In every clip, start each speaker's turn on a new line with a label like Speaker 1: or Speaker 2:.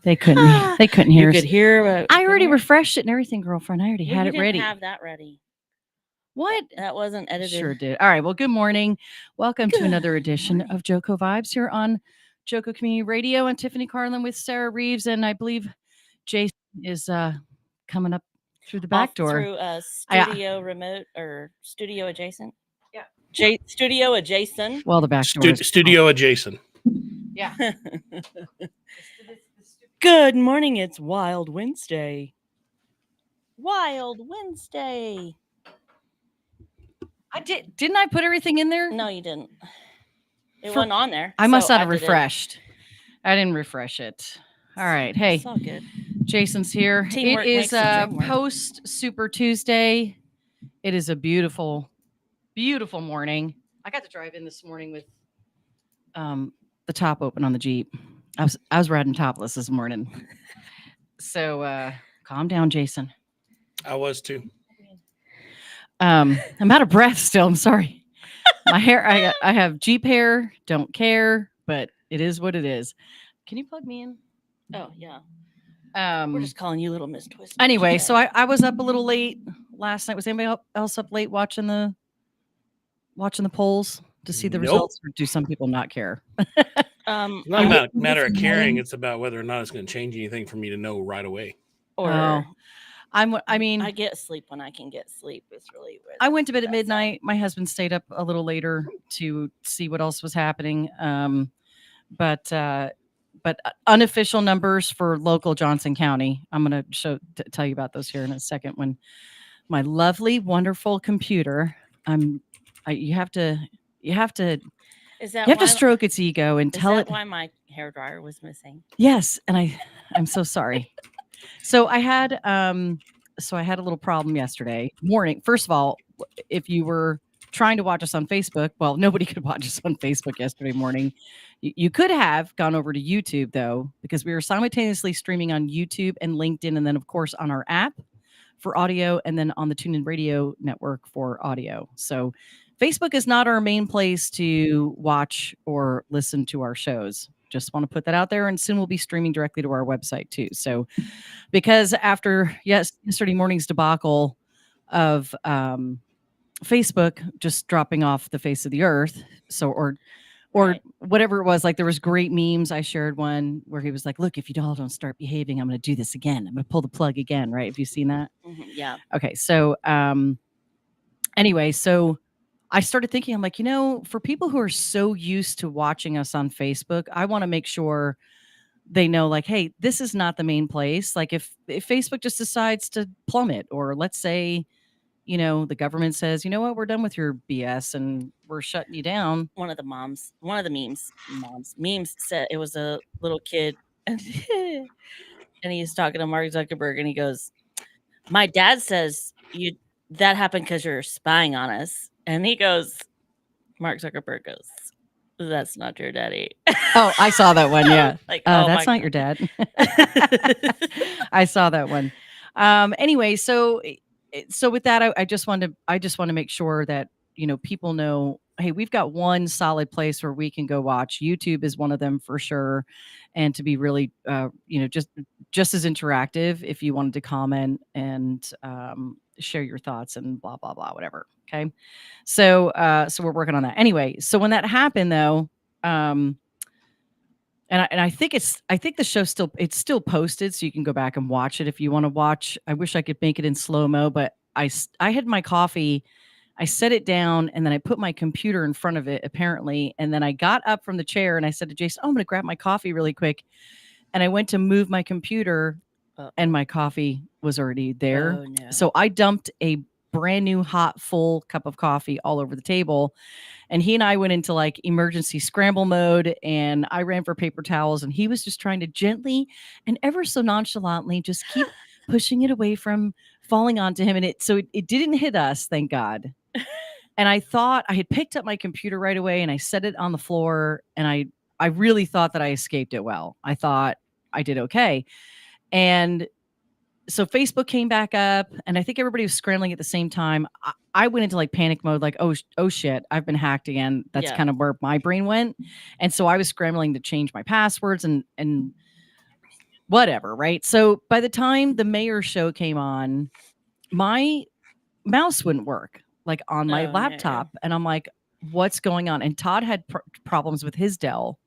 Speaker 1: They couldn't. They couldn't hear
Speaker 2: You
Speaker 1: us.
Speaker 2: could hear.
Speaker 1: I already refreshed it and everything, girlfriend. I already
Speaker 2: Well,
Speaker 1: had
Speaker 2: you
Speaker 1: it
Speaker 2: didn't
Speaker 1: ready.
Speaker 2: have that ready.
Speaker 1: What?
Speaker 2: That wasn't edited.
Speaker 1: Sure did. All right. Well, good morning. Welcome to another
Speaker 2: Good
Speaker 1: edition
Speaker 2: morning.
Speaker 1: of JOCO Vibes here on JOCO Community Radio and Tiffany Carlen with Sarah Reeves. And I believe Jason is coming up through the back
Speaker 2: Off
Speaker 1: door.
Speaker 2: through studio remote or studio adjacent.
Speaker 1: Yeah.
Speaker 2: Studio adjacent.
Speaker 1: Well, the back door is
Speaker 3: Studio adjacent.
Speaker 1: Yeah.
Speaker 2: Good morning. It's Wild Wednesday. Wild Wednesday.
Speaker 1: Didn't I put everything in there?
Speaker 2: No, you didn't. It wasn't on there.
Speaker 1: I must
Speaker 2: so
Speaker 1: not have
Speaker 2: did it.
Speaker 1: refreshed. I didn't refresh it. All right. Hey,
Speaker 2: It's all good.
Speaker 1: Jason's here.
Speaker 2: Teamwork
Speaker 1: It is
Speaker 2: makes the dream work.
Speaker 1: post Super Tuesday. It is a beautiful, beautiful morning. I got to drive in this morning with the top open on the Jeep. I was riding topless this morning. So calm down, Jason.
Speaker 3: I was too.
Speaker 1: I'm out of breath still. I'm sorry. My hair, I have Jeep hair. Don't care, but it is what it is. Can you plug me in?
Speaker 2: Oh yeah. We're just calling you Little Miss Twisted.
Speaker 1: Anyway, so I was up a little late last night. Was anybody else up late watching the polls to see the
Speaker 3: Nope.
Speaker 1: results, or do some people not care?
Speaker 3: It's not about a matter of caring. It's about whether or not it's going to change anything for me to know right away.
Speaker 2: Or
Speaker 1: I mean,
Speaker 2: I get sleep when I can get sleep. It's really weird.
Speaker 1: I went to bed at midnight. My husband stayed up a little later to see what else was happening. But unofficial numbers for local Johnson County. I'm going to tell you about those here in a second. When my lovely, wonderful computer, you have to stroke its ego and tell it
Speaker 2: why my hairdryer was missing.
Speaker 1: Yes, and I'm so sorry. So I had a little problem yesterday morning. First of all, if you were trying to watch us on Facebook, well, nobody could watch us on Facebook yesterday morning. You could have gone over to YouTube though, because we were simultaneously streaming on YouTube and LinkedIn, and then of course on our app for audio, and then on the TuneIn Radio network for audio. So Facebook is not our main place to watch or listen to our shows. Just want to put that out there, and soon we'll be streaming directly to our website too. So, because after yesterday morning's debacle of Facebook just dropping off the face of the earth, so or
Speaker 2: Right.
Speaker 1: whatever it was, like there was great memes. I shared one where he was like, "Look, if you all don't start behaving, I'm going to do this again. I'm going to pull the plug again." Right? Have you seen that?
Speaker 2: Yeah.
Speaker 1: Okay, so anyway, so I started thinking, I'm like, for people who are so used to watching us on Facebook, I want to make sure they know, like, hey, this is not the main place. Like if Facebook just decides to plummet, or let's say, the government says, you know what, we're done with your BS and we're shutting you down.
Speaker 2: One of the memes said it was a little kid and he's talking to Mark Zuckerberg and he goes, "My dad says that happened because you're spying on us." And he goes, Mark Zuckerberg goes, "That's not your daddy."
Speaker 1: Oh, I saw that one. Yeah.
Speaker 2: Like,
Speaker 1: that's not your dad. I saw that one. Anyway, so with that, I just want to make sure that, people know, hey, we've got one solid place where we can go watch. YouTube is one of them for sure. And to be really, just as interactive, if you wanted to comment and share your thoughts and blah, blah, blah, whatever. Okay. So we're working on that. Anyway, so when that happened though, and I think the show it's still posted, so you can go back and watch it if you want to watch. I wish I could make it in slow-mo, but I had my coffee, I set it down, and then I put my computer in front of it apparently, and then I got up from the chair and I said to Jason, "Oh, I'm going to grab my coffee really quick." And I went to move my computer and my coffee was already there.
Speaker 2: Oh, no.
Speaker 1: So I dumped a brand new hot full cup of coffee all over the table. And he and I went into like emergency scramble mode, and I ran for paper towels, and he was just trying to gently and ever so nonchalantly just keep pushing it away from falling onto him. And it didn't hit us, thank God. And I thought I had picked up my computer right away and I set it on the floor, and I really thought that I escaped it well. I thought I did okay. And so Facebook came back up, and I think everybody was scrambling at the same time. I went into like panic mode, like, oh shit, I've been hacked again. That's kind of where my brain went. And so I was scrambling to change my passwords and whatever, right? So by the time the mayor show came on, my mouse wouldn't work like on my
Speaker 2: Oh, no.
Speaker 1: laptop. And I'm like, what's going on? And Todd had problems with his Dell.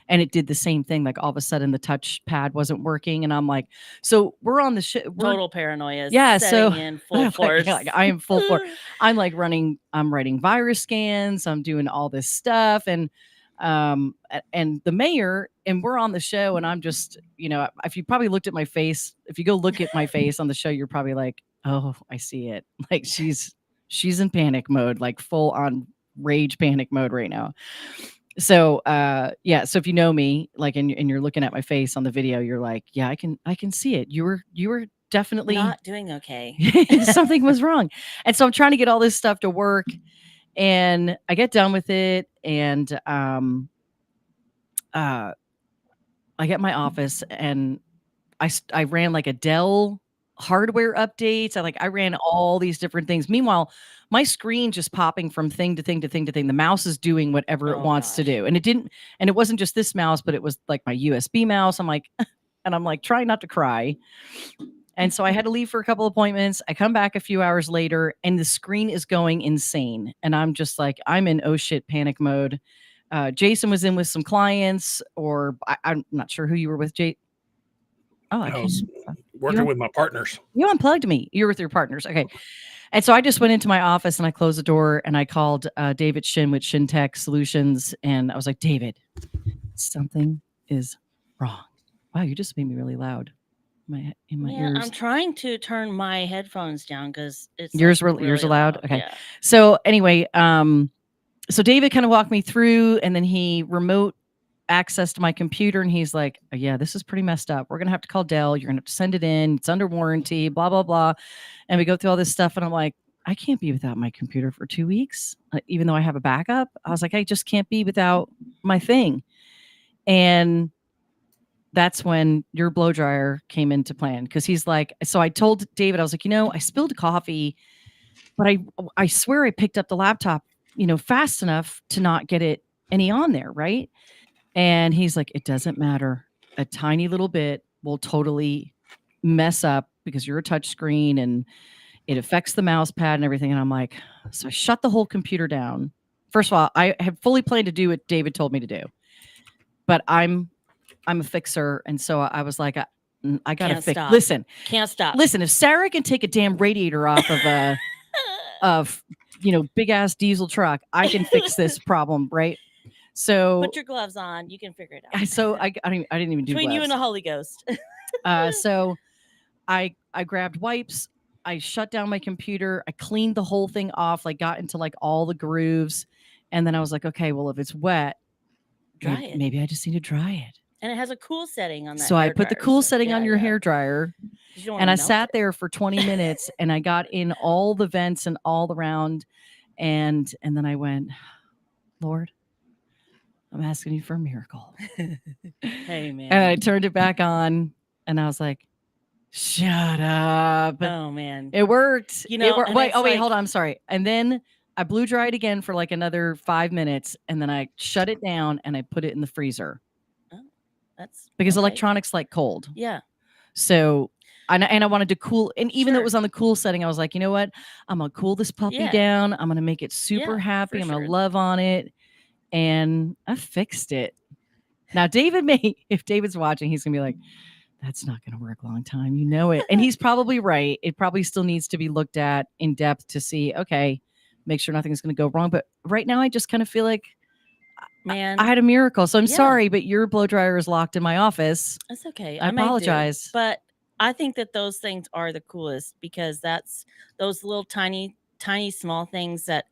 Speaker 1: And it did the same thing. Like all of a sudden the touch pad wasn't working. And I'm like, so we're on the
Speaker 2: Total paranoia
Speaker 1: Yeah,
Speaker 2: setting
Speaker 1: so
Speaker 2: in full force.
Speaker 1: like I am full force. I'm like I'm writing virus scans, I'm doing all this stuff, and the mayor, and we're on the show, and I'm just, if you probably looked at my face, if you go look at my face on the show, you're probably like, oh, I see it. Like she's in panic mode, like full on rage panic mode right now. So so if you know me, like, and you're looking at my face on the video, you're like, yeah, I can see it. You were definitely
Speaker 2: not doing okay.
Speaker 1: Something was wrong. And so I'm trying to get all this stuff to work, and I get done with it, and I get my office, and I ran like a Dell hardware updates. I ran all these different things. Meanwhile, my screen just popping from thing to thing to thing to thing. The mouse is doing whatever it wants to do. And it wasn't just this mouse, but it was like my USB mouse. I'm like, trying not to cry. And so I had to leave for a couple appointments. I come back a few hours later, and the screen is going insane. And I'm just like, I'm in oh shit panic mode. Jason was in with some clients, or I'm not sure who you were with, Jay. Oh,
Speaker 3: I was working with my partners.
Speaker 1: You unplugged me. You were with your partners. Okay. And so I just went into my office and I closed the door, and I called David Shin with Shin Tech Solutions. And I was like, David, something is wrong. Wow, you just made me really loud. In my ears.
Speaker 2: I'm trying to turn my headphones down because it's
Speaker 1: yours
Speaker 2: really
Speaker 1: are loud. Okay.
Speaker 2: Yeah.
Speaker 1: So anyway, so David kind of walked me through, and then he remote accessed my computer, and he's like, yeah, this is pretty messed up. We're gonna have to call Dell. You're gonna have to send it in. It's under warranty, blah blah blah. And we go through all this stuff, and I'm like, I can't be without my computer for 2 weeks, even though I have a backup. I was like, I just can't be without my thing. And that's when your blow dryer came into plan, because he's like, so I told David, I was like, I spilled coffee, but I swear I picked up the laptop, fast enough to not get it any on there, right? And he's like, it doesn't matter. A tiny little bit will totally mess up because you're a touch screen and it affects the mouse pad and everything. And I'm like, so I shut the whole computer down. First of all, I had fully planned to do what David told me to do, but I'm a fixer. And so I was like, I got to fix. Listen,
Speaker 2: can't stop.
Speaker 1: Listen, if Sarah can take a damn radiator off of a, big ass diesel truck, I can fix this problem. Right. So
Speaker 2: put your gloves on. You can figure it out.
Speaker 1: So I didn't even do
Speaker 2: between
Speaker 1: gloves.
Speaker 2: You and the Holy Ghost.
Speaker 1: So I grabbed wipes. I shut down my computer. I cleaned the whole thing off. Like got into like all the grooves, and then I was like, okay, well if it's wet, maybe I just need to dry it.
Speaker 2: And it has a cool setting on that.
Speaker 1: So I put the cool setting on your hair dryer, and I sat there for 20 minutes, and I got in all the vents and all around, and then I went, Lord, I'm asking you for a miracle.
Speaker 2: Hey, man.
Speaker 1: And I turned it back on, and I was like, shut up.
Speaker 2: Oh, man.
Speaker 1: It worked.
Speaker 2: It
Speaker 1: worked. Wait, hold on. I'm sorry. And then I blew dried again for like another 5 minutes, and then I shut it down and I put it in the freezer.
Speaker 2: Oh, that's
Speaker 1: because electronics like cold.
Speaker 2: Yeah.
Speaker 1: So and I wanted to cool, and even though it was on the cool setting, I was like, you know what? I'm gonna cool this puppy down. I'm gonna make it super happy. I'm gonna love on it. And I fixed it. Now, if David's watching, he's going to be like, that's not going to work a long time. You know it. And he's probably right. It probably still needs to be looked at in depth to see, okay, make sure nothing's going to go wrong. But right now, I just kind of feel like,
Speaker 2: man,
Speaker 1: I had a miracle. So I'm sorry, but your blow dryer is locked in my office.
Speaker 2: That's okay.
Speaker 1: I apologize.
Speaker 2: But I think that those things are the coolest, because that's those little tiny small things that,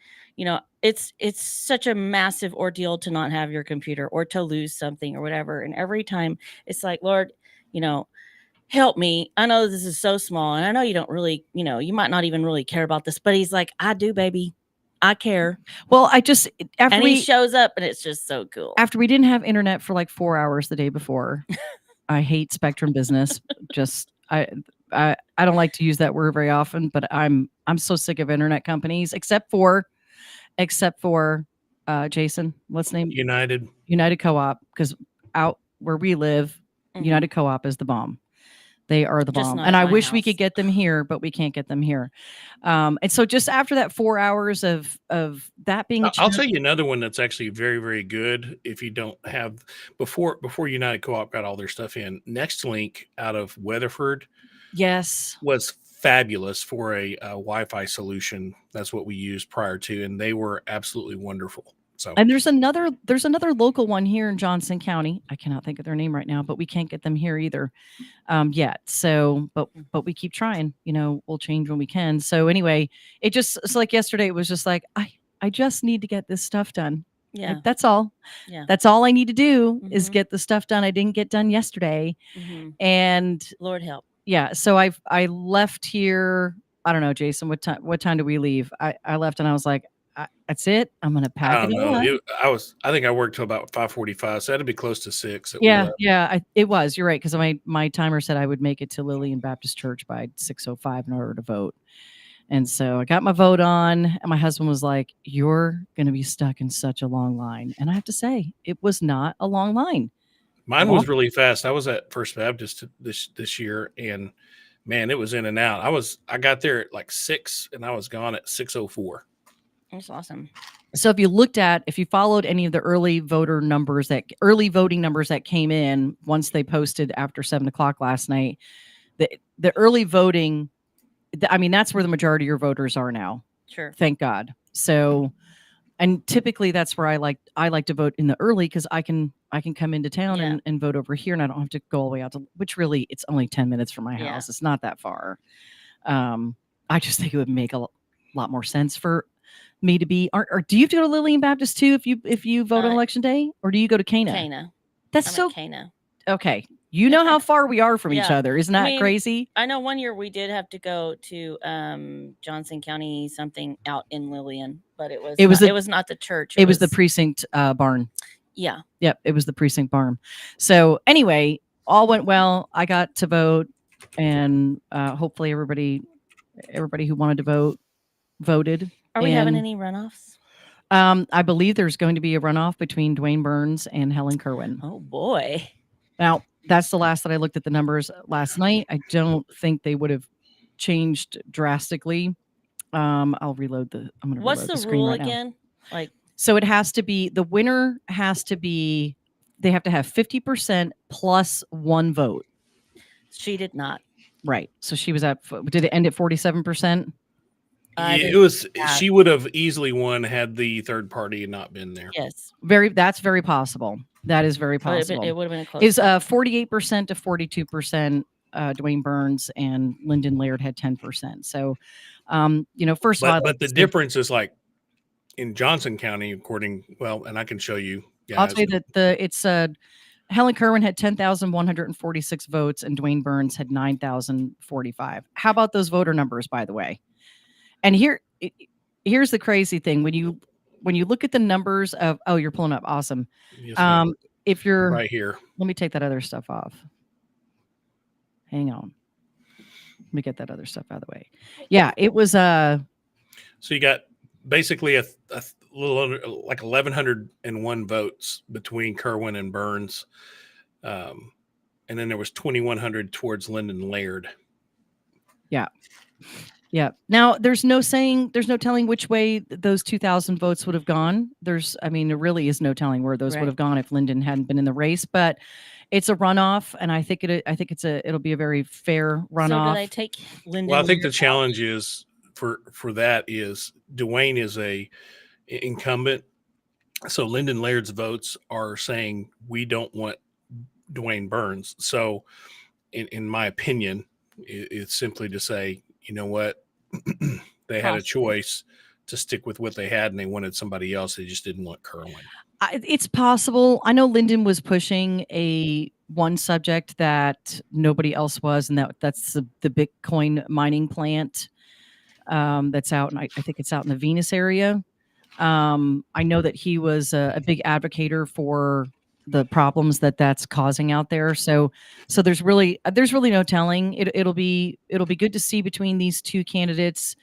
Speaker 2: it's such a massive ordeal to not have your computer or to lose something or whatever. And every time it's like, Lord, help me. I know this is so small, and I know you don't really, you might not even really care about this, but he's like, I do, baby. I care.
Speaker 1: Well,
Speaker 2: and he shows up, and it's just so cool.
Speaker 1: After we didn't have internet for like 4 hours the day before, I hate Spectrum Business. I don't like to use that word very often, but I'm so sick of internet companies, except for Jason, what's the name?
Speaker 3: United
Speaker 1: Co-op, because out where we live, United Co-op is the bomb. They are the
Speaker 2: Just
Speaker 1: bomb.
Speaker 2: not
Speaker 1: And
Speaker 2: at
Speaker 1: I
Speaker 2: my
Speaker 1: wish we
Speaker 2: house.
Speaker 1: could get them here, but we can't get them here. And so just after that 4 hours of that being
Speaker 3: I'll tell you another one that's actually very, very good. If you don't have before United Co-op got all their stuff in, Nextlink out of Weatherford
Speaker 1: yes,
Speaker 3: was fabulous for a Wi-Fi solution. That's what we used prior to, and they were absolutely wonderful. So,
Speaker 1: and there's another local one here in Johnson County. I cannot think of their name right now, but we can't get them here either yet. So, but we keep trying. You know, we'll change when we can. So anyway, it's like yesterday. It was just like I just need to get this stuff done.
Speaker 2: Yeah.
Speaker 1: Like, that's all.
Speaker 2: Yeah.
Speaker 1: That's all I need to do is get the stuff done I didn't get done yesterday. And
Speaker 2: Lord help.
Speaker 1: yeah, so I left here. I don't know, Jason. What time did we leave? I left and I was like, that's it. I'm gonna pack
Speaker 3: I don't
Speaker 1: it all
Speaker 3: know.
Speaker 1: up.
Speaker 3: I think I worked till about 5:45, so that'd be close to 6.
Speaker 1: Yeah. It was. You're right, because my timer said I would make it to Lillian Baptist Church by 6:05 in order to vote. And so I got my vote on, and my husband was like, "You're going to be stuck in such a long line." And I have to say, it was not a long line.
Speaker 3: Mine was really fast. I was at First Baptist this year, and man, it was in and out. I got there at like 6, and I was gone at 6:04.
Speaker 2: That's awesome.
Speaker 1: So if you followed any of the early voting numbers that came in once they posted after 7:00 last night, the early voting, I mean, that's where the majority of your voters are now.
Speaker 2: Sure.
Speaker 1: Thank God. So, and typically that's where I like to vote in the early, because I can come into town and vote over here, and I don't have to go all the way out to, which really it's only 10 minutes from my house. It's not that far. I just think it would make a lot more sense for me to be. Or do you have to go to Lillian Baptist too if you vote on election day, or do you go to Cana?
Speaker 2: Cana.
Speaker 1: That's
Speaker 2: I'm at Cana.
Speaker 1: Okay. You know how far we are from each other. Isn't that crazy?
Speaker 2: I know one year we did have to go to Johnson County something out in Lillian, but it was not the church.
Speaker 1: It was the precinct barn.
Speaker 2: Yeah.
Speaker 1: Yep. It was the precinct barn. So anyway, all went well. I got to vote, and hopefully everybody who wanted to vote voted.
Speaker 2: Are we having any runoffs?
Speaker 1: I believe there's going to be a runoff between Dwayne Burns and Helen Kerwin.
Speaker 2: Oh boy.
Speaker 1: Now, that's the last that I looked at the numbers last night. I don't think they would have changed drastically. I'll reload I'm going to
Speaker 2: What's
Speaker 1: reload the
Speaker 2: the
Speaker 1: screen
Speaker 2: rule
Speaker 1: right
Speaker 2: again?
Speaker 1: Now. So it has to be, the winner has to be, they have to have 50% plus one vote.
Speaker 2: She did not.
Speaker 1: Right. So she was did it end at 47%?
Speaker 3: She would have easily won had the third party not been there.
Speaker 2: Yes.
Speaker 1: That's very possible. That is very possible.
Speaker 2: It would have been a close.
Speaker 1: Is 48% to 42%. Dwayne Burns and Lyndon Laird had 10%. So, first of all,
Speaker 3: but the difference is like in Johnson County, and I can show you. Guys.
Speaker 1: I'll tell you that it's Helen Kerwin had 10,146 votes, and Dwayne Burns had 9,045. How about those voter numbers, by the way? And here's the crazy thing: when you look at the numbers of, you're pulling up, awesome.
Speaker 3: Yes,
Speaker 1: if you're
Speaker 3: right here,
Speaker 1: let me take that other stuff off. Hang on. Let me get that other stuff out of the way. Yeah, it was
Speaker 3: So you got basically a little under, like 1,101 votes between Kerwin and Burns, and then there was 2,100 towards Lyndon Laird.
Speaker 1: Yeah. Yeah. Now there's no telling which way those 2,000 votes would have gone. There really is no telling where those would have gone if Lyndon hadn't been in the race, but it's a runoff, and I think it'll be a very fair runoff.
Speaker 2: So do they take Lyndon?
Speaker 3: Well, I think the challenge is for that is Dwayne is a incumbent, so Lyndon Laird's votes are saying we don't want Dwayne Burns. So, in my opinion, it's simply to say, you know what, they had a choice to stick with what they had, and they wanted somebody else. They just didn't want Carlen.
Speaker 1: It's possible. I know Lyndon was pushing one subject that nobody else was, and that's the Bitcoin mining plant that's out, and I think it's out in the Venus area. I know that he was a big advocator for the problems that's causing out there. So there's really no telling. It'll be good to see between these two candidates.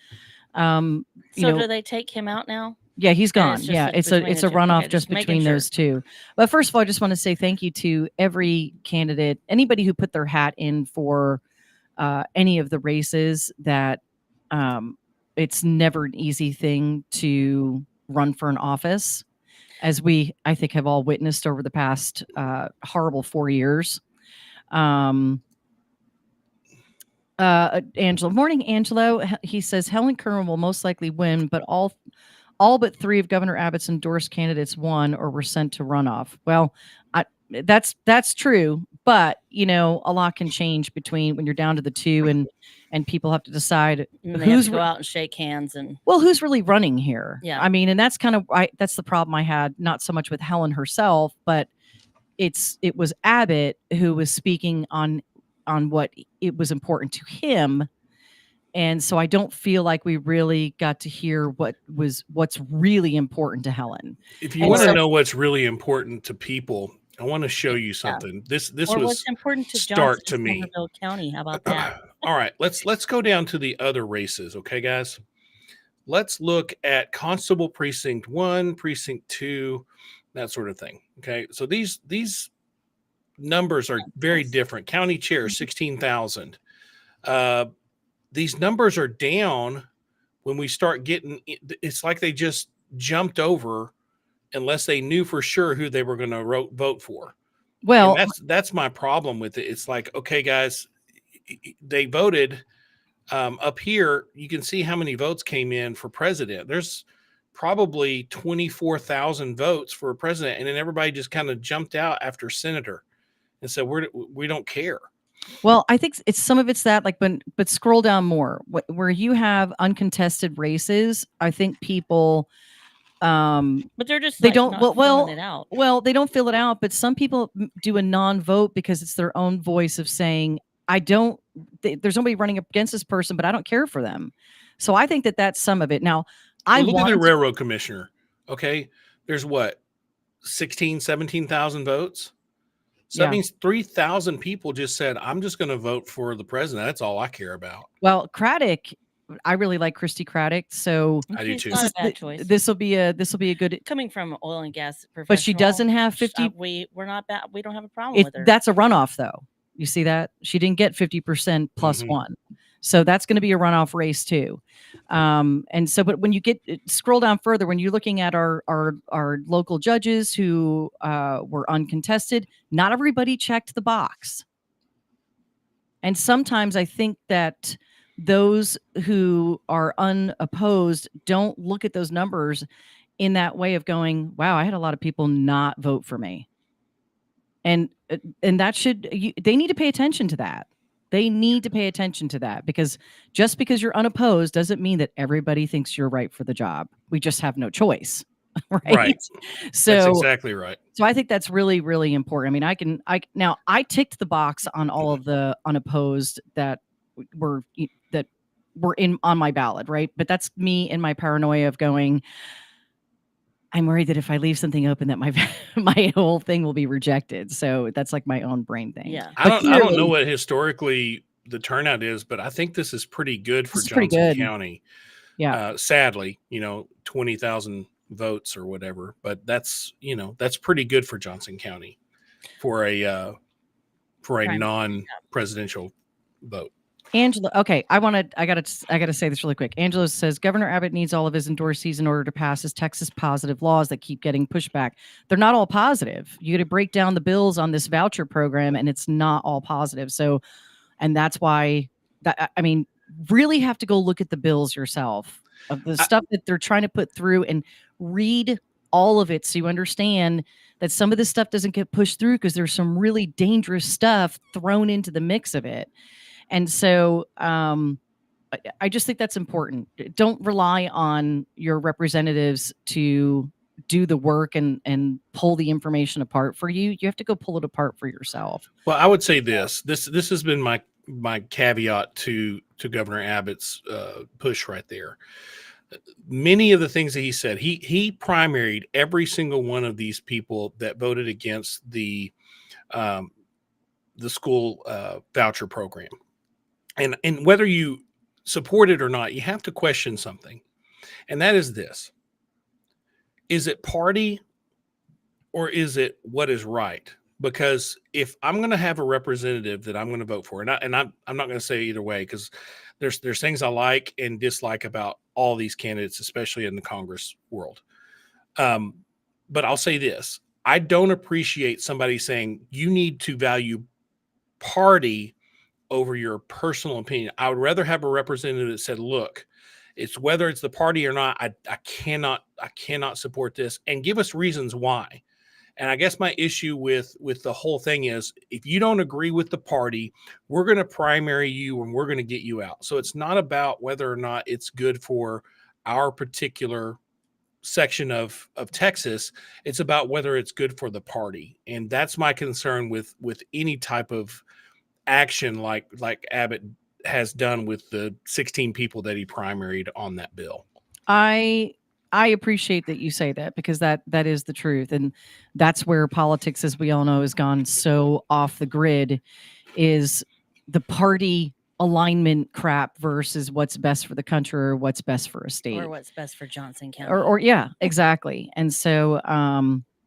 Speaker 2: Do they take him out now?
Speaker 1: Yeah, he's
Speaker 2: And
Speaker 1: gone.
Speaker 2: it's just
Speaker 1: Yeah, it's a
Speaker 2: between the two.
Speaker 1: runoff
Speaker 2: Okay,
Speaker 1: just
Speaker 2: just making
Speaker 1: between
Speaker 2: sure.
Speaker 1: those two. But first of all, I just want to say thank you to every candidate, anybody who put their hat in for any of the races. That it's never an easy thing to run for an office, as we, I think, have all witnessed over the past horrible 4 years. Angelo, morning, Angelo. He says Helen Curran will most likely win, but all but 3 of Governor Abbott's endorsed candidates won or were sent to runoff. Well, that's true, but you know, a lot can change between when you're down to the 2 and people have to decide
Speaker 2: And they have
Speaker 1: who's
Speaker 2: to go out and shake hands and
Speaker 1: who's really running here.
Speaker 2: Yeah.
Speaker 1: I mean, and that's kind of that's the problem I had, not so much with Helen herself, but it was Abbott who was speaking on what it was important to him. And so I don't feel like we really got to hear what's really important to Helen.
Speaker 3: If you
Speaker 1: And
Speaker 3: want to
Speaker 1: so-
Speaker 3: know what's really important to people, I want to show you something. This
Speaker 2: or
Speaker 3: was
Speaker 2: what's important to
Speaker 3: start
Speaker 2: Johnson
Speaker 3: to me.
Speaker 2: Somerville County. How about that?
Speaker 3: All right, let's go down to the other races, okay, guys? Let's look at Constable Precinct 1, Precinct 2, that sort of thing. Okay, so these numbers are very different. County chair 16,000. These numbers are down when we start getting. It's like they just jumped over, unless they knew for sure who they were going to vote for.
Speaker 1: Well,
Speaker 3: and that's my problem with it. It's like, okay, guys, they voted up here. You can see how many votes came in for president. There's probably 24,000 votes for a president, and then everybody just kind of jumped out after senator and said, we don't care.
Speaker 1: Well, I think it's some of it's that, like, but scroll down more where you have uncontested races. I think people,
Speaker 2: But they're just
Speaker 1: they
Speaker 2: like,
Speaker 1: don't
Speaker 2: not filling it out.
Speaker 1: well, they don't fill it out, but some people do a non-vote because it's their own voice of saying, there's nobody running up against this person, but I don't care for them. So I think that's some of it. Now,
Speaker 3: look at the railroad commissioner. Okay, there's what, 17,000 votes. So that means 3,000 people just said, I'm just going to vote for the president. That's all I care about.
Speaker 1: Well, Craddock, I really like Christy Craddock, so
Speaker 3: I do too.
Speaker 2: Not a bad choice.
Speaker 1: This will be a good.
Speaker 2: Coming from oil and gas professional,
Speaker 1: But she doesn't have 50.
Speaker 2: We're not bad. We don't have a problem with her.
Speaker 1: That's a runoff, though. You see that she didn't get 50% plus one, so that's going to be a runoff race too. And so, but when you scroll down further, when you're looking at our local judges who were uncontested, not everybody checked the box. And sometimes I think that those who are unopposed don't look at those numbers in that way of going, wow, I had a lot of people not vote for me. And that they need to pay attention to that. They need to pay attention to that, because just because you're unopposed doesn't mean that everybody thinks you're right for the job. We just have no choice. Right. So
Speaker 3: that's exactly right.
Speaker 1: So I think that's really, really important. I mean, I ticked the box on all of the unopposed that were on my ballot. Right. But that's me and my paranoia of going, I'm worried that if I leave something open that my whole thing will be rejected. So that's like my own brain thing.
Speaker 2: Yeah.
Speaker 3: I don't know what historically the turnout is, but I think this is pretty good for Johnson County.
Speaker 1: Yeah.
Speaker 3: Sadly, 20,000 votes or whatever, but that's pretty good for Johnson County for a non-presidential vote.
Speaker 1: Angela, okay, I gotta say this really quick. Angela says Governor Abbott needs all of his endorsees in order to pass his Texas positive laws that keep getting pushback. They're not all positive. You got to break down the bills on this voucher program, and it's not all positive. So, and that's why really have to go look at the bills yourself of the stuff that they're trying to put through and read all of it, so you understand that some of this stuff doesn't get pushed through because there's some really dangerous stuff thrown into the mix of it. And so I just think that's important. Don't rely on your representatives to do the work and pull the information apart for you. You have to go pull it apart for yourself.
Speaker 3: Well, I would say this has been my caveat to Governor Abbott's push right there. Many of the things that he said, he primaried every single one of these people that voted against the school voucher program. And whether you support it or not, you have to question something. And that is this. is it party or is it what is right? Because if I'm going to have a representative that I'm going to vote for, I'm not going to say either way, because there's things I like and dislike about all these candidates, especially in the Congress world. But I'll say this: I don't appreciate somebody saying you need to value party over your personal opinion. I would rather have a representative that said, "Look, it's whether it's the party or not. I cannot support this, and give us reasons why." And I guess my issue with the whole thing is, if you don't agree with the party, we're going to primary you and we're going to get you out. So it's not about whether or not it's good for our particular section of Texas. It's about whether it's good for the party. And that's my concern with any type of action like Abbott has done with the 16 people that he primaried on that bill.
Speaker 1: I appreciate that you say that, because that is the truth. And that's where politics, as we all know, has gone so off the grid, is the party alignment crap versus what's best for the country or what's best for a state.
Speaker 2: Or what's best for Johnson County.
Speaker 1: Or yeah, exactly. And so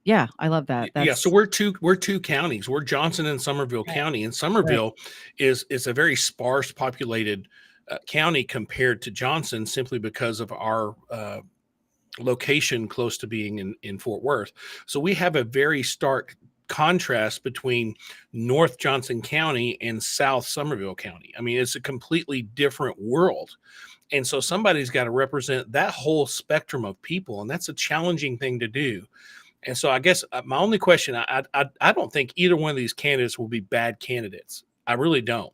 Speaker 1: yeah, I love that.
Speaker 3: So we're two counties. We're Johnson and Somerville County, and Somerville is a very sparse populated county compared to Johnson, simply because of our location close to being in Fort Worth. So we have a very stark contrast between North Johnson County and South Somerville County. I mean, it's a completely different world. And so somebody's got to represent that whole spectrum of people, and that's a challenging thing to do. And so I guess my only question, I don't think either one of these candidates will be bad candidates. I really don't,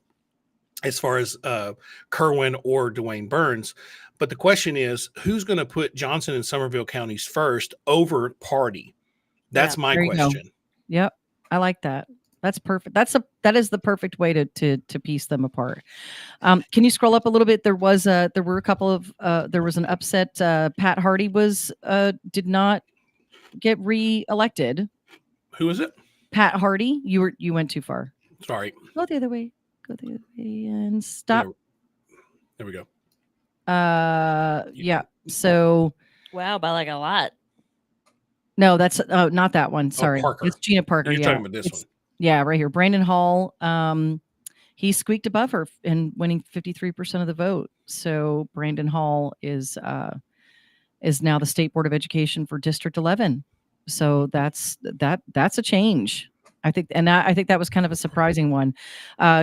Speaker 3: as far as Kerwin or Dwayne Burns. But the question is, who's going to put Johnson and Somerville counties first over party? That's my question.
Speaker 1: Yep. I like that. That's perfect. That is the perfect way to piece them apart. Can you scroll up a little bit? There was an upset. Pat Hardy did not get re-elected.
Speaker 3: Who is it?
Speaker 1: Pat Hardy. You went too far.
Speaker 3: Sorry.
Speaker 1: Go the other way. Go the other way and stop.
Speaker 3: There we go.
Speaker 1: Yeah. So.
Speaker 2: Wow, by like a lot.
Speaker 1: No, that's not that one. Sorry,
Speaker 3: Parker.
Speaker 1: It's Gina Parker.
Speaker 3: You're talking about this one.
Speaker 1: Yeah, right here. Brandon Hall. He squeaked above her and winning 53% of the vote. So Brandon Hall is now the State Board of Education for District 11. So that's a change. I think that was kind of a surprising one.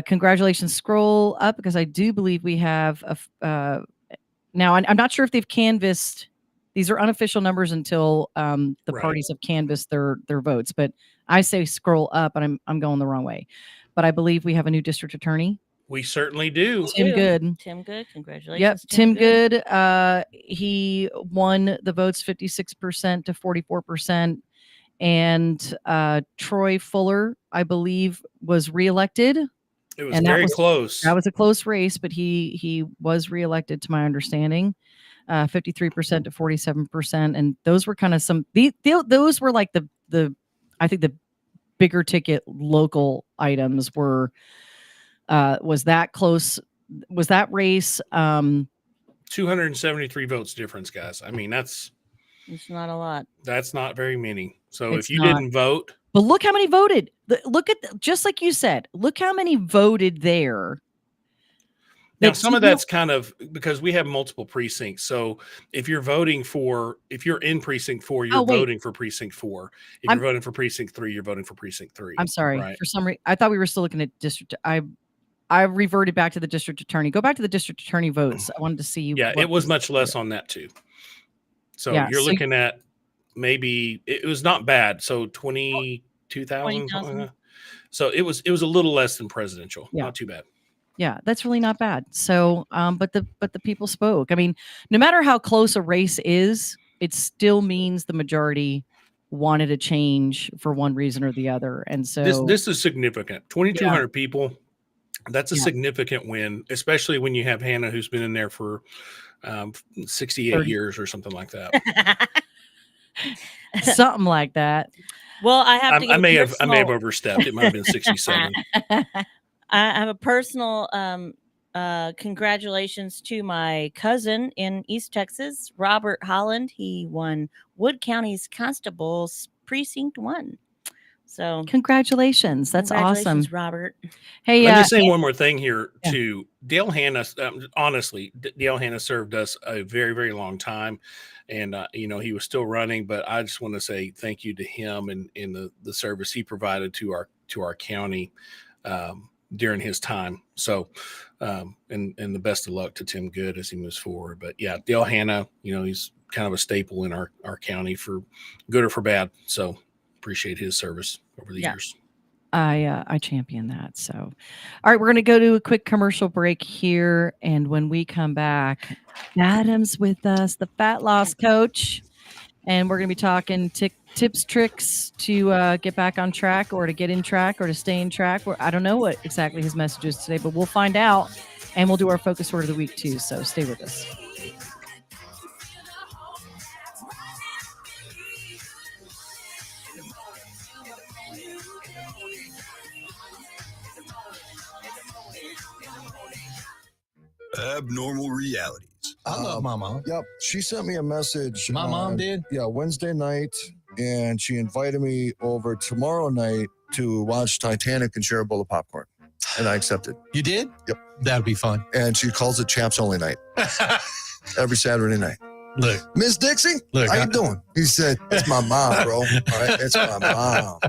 Speaker 1: Congratulations. Scroll up, because I do believe we have now. I'm not sure if they've canvassed. These are unofficial numbers until the parties have canvassed their votes. But I say scroll up, and I'm going the wrong way. But I believe we have a new district attorney.
Speaker 3: We certainly do.
Speaker 1: Tim Good.
Speaker 2: Tim Good. Congratulations.
Speaker 1: Yep. Tim Good. He won the votes 56% to 44%. And Troy Fuller, I believe, was reelected.
Speaker 3: It was very close.
Speaker 1: That was a close race, but he was reelected, to my understanding. 53% to 47%. And those were kind of those were like the I think the bigger ticket local items were, was that close? Was that race?
Speaker 3: 273 votes difference, guys. I mean, it's
Speaker 2: not a lot.
Speaker 3: That's not very many. So if you didn't vote.
Speaker 1: But look how many voted. Look at, just like you said, look how many voted there.
Speaker 3: Now, some of that's kind of because we have multiple precincts. So if you're in precinct 4, you're voting for precinct 4. If you're voting for precinct 3, you're voting for precinct 3.
Speaker 1: I'm sorry.
Speaker 3: Right?
Speaker 1: For some reason, I thought we were still looking at district. I reverted back to the district attorney. Go back to the district attorney votes. I wanted to see.
Speaker 3: Yeah, it was much less on that too. So you're looking at maybe it was not bad. So 22,000. So it was a little less than presidential. Yeah. Not too bad.
Speaker 1: Yeah, that's really not bad. So, but the people spoke. I mean, no matter how close a race is, it still means the majority wanted a change for one reason or the other. And so
Speaker 3: this is significant. 2,200 people. That's a significant win, especially when you have Hannah, who's been in there for 68 years or something like that.
Speaker 1: Something like that.
Speaker 2: Well, I
Speaker 3: may have overstepped. It might have been 67.
Speaker 2: I have a personal congratulations to my cousin in East Texas, Robert Holland. He won Wood County's Constable's Precinct 1. So
Speaker 1: Congratulations. That's
Speaker 2: congratulations,
Speaker 1: awesome.
Speaker 2: Robert.
Speaker 1: Hey,
Speaker 3: Let me say one more thing here
Speaker 1: yeah.
Speaker 3: too. Dale Hanna, honestly, Dale Hanna served us a very, very long time, and he was still running. But I just want to say thank you to him and the service he provided to our county during his time. So, and the best of luck to Tim Good as he moves forward. But yeah, Dale Hanna, he's kind of a staple in our county for good or for bad. So appreciate his service over the years.
Speaker 1: I champion that. So, all right, we're going to go to a quick commercial break here. And when we come back, Adam's with us, the fat loss coach. And we're going to be talking tips, tricks to get back on track or to get in track or to stay in track. I don't know what exactly his message is today, but we'll find out. And we'll do our focus word of the week too. So stay with us.
Speaker 4: Abnormal realities.
Speaker 5: I love my mom.
Speaker 6: Yep. She sent me a message.
Speaker 5: My mom did?
Speaker 6: Yeah, Wednesday night. And she invited me over tomorrow night to watch Titanic and share a bowl of popcorn. And I accepted.
Speaker 5: You did?
Speaker 6: Yep.
Speaker 5: That'd be fun.
Speaker 6: And she calls it Chaps Only Night. Every Saturday night.
Speaker 5: Look.
Speaker 6: Miss Dixie,
Speaker 5: Look,
Speaker 6: how you doing? He said, it's my mom, bro. All right, it's my mom.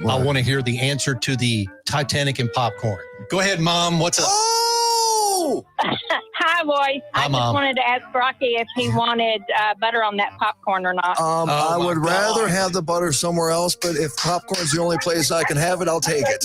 Speaker 5: I want to hear the answer to the Titanic and popcorn. Go ahead, Mom. What's up?
Speaker 6: Oh!
Speaker 7: Hi, boys. I just wanted to ask Rocky if he wanted butter on that popcorn or not.
Speaker 6: I would rather have the butter somewhere else, but if popcorn's the only place I can have it, I'll take it.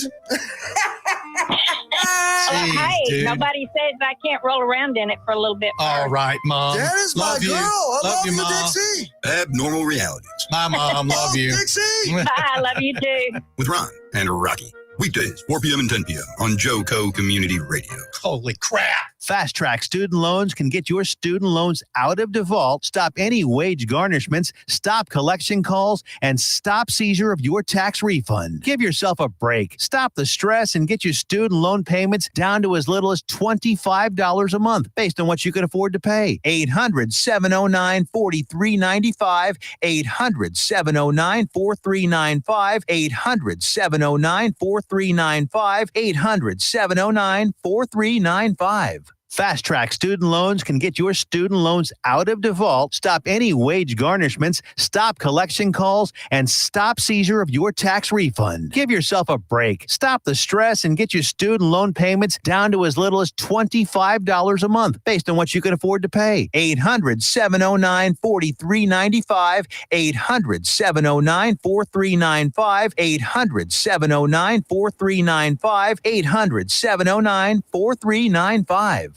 Speaker 5: Jeez,
Speaker 7: hey,
Speaker 5: dude.
Speaker 7: nobody says I can't roll around in it for a little bit.
Speaker 5: All right, Mom.
Speaker 6: That is
Speaker 5: love
Speaker 6: my girl.
Speaker 5: You.
Speaker 6: I love you,
Speaker 5: Mom.
Speaker 6: Dixie.
Speaker 4: Abnormal realities.
Speaker 5: My mom, love you.
Speaker 6: Dixie.
Speaker 7: Bye, I love you too.
Speaker 4: With Ron and Rocky. Weekdays, 4 p.m. and 10 p.m. on JOCO Community Radio.
Speaker 5: Holy crap.
Speaker 8: Fast Track Student Loans can get your student loans out of default, stop any wage garnishments, stop collection calls, and stop seizure of your tax refund. Give yourself a break. Stop the stress and get your student loan payments down to as little as $25 a month based on what you can afford to pay. 800-709-4395, 800-709-4395, 800-709-4395, 800-709-4395. Fast Track Student Loans can get your student loans out of default, stop any wage garnishments, stop collection calls, and stop seizure of your tax refund. Give yourself a break. Stop the stress and get your student loan payments down to as little as $25 a month based on what you can afford to pay. 800-709-4395, 800-709-4395, 800-709-4395, 800-709-4395.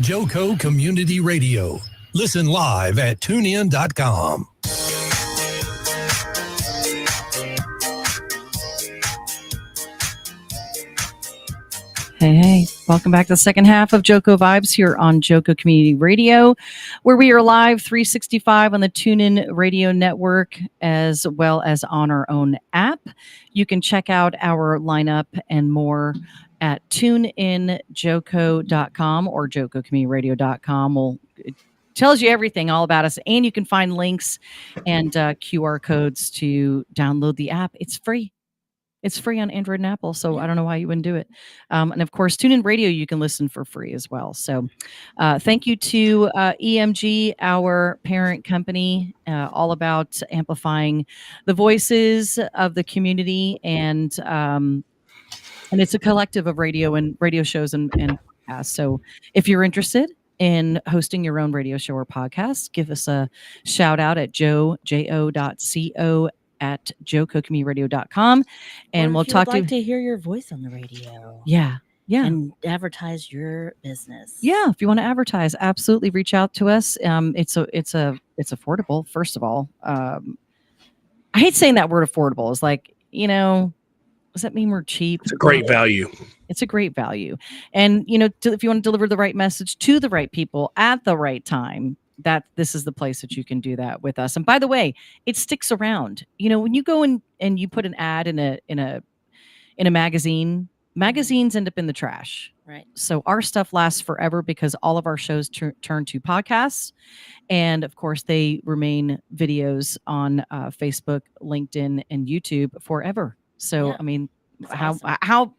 Speaker 9: JOCO Community Radio. Listen live at tunein.com.
Speaker 1: Hey, welcome back to the second half of JOCO Vibes here on JOCO Community Radio, where we are live 365 on the TuneIn Radio Network, as well as on our own app. You can check out our lineup and more at tuneinjoco.com or jococommunityradio.com. It tells you everything all about us, and you can find links and QR codes to download the app. It's free. It's free on Android and Apple, so I don't know why you wouldn't do it. And of course, TuneIn Radio, you can listen for free as well. So thank you to EMG, our parent company, all about amplifying the voices of the community. And it's a collective of radio and radio shows and podcasts. So if you're interested in hosting your own radio show or podcast, give us a shout out at jo.co at jococommunityradio.com, and we'll talk
Speaker 2: to hear your voice on the radio.
Speaker 1: Yeah.
Speaker 2: And advertise your business.
Speaker 1: Yeah, if you want to advertise, absolutely reach out to us. It's affordable. First of all, I hate saying that word affordable. It's like, does that mean we're cheap?
Speaker 3: It's a great value.
Speaker 1: It's a great value, and if you want to deliver the right message to the right people at the right time, that this is the place that you can do that with us. And by the way, it sticks around. When you go and you put an ad in a magazine, magazines end up in the trash.
Speaker 2: Right.
Speaker 1: So our stuff lasts forever because all of our shows turn to podcasts. And of course, they remain videos on Facebook, LinkedIn, and YouTube forever. So,
Speaker 2: Yeah.
Speaker 1: I mean,
Speaker 2: That's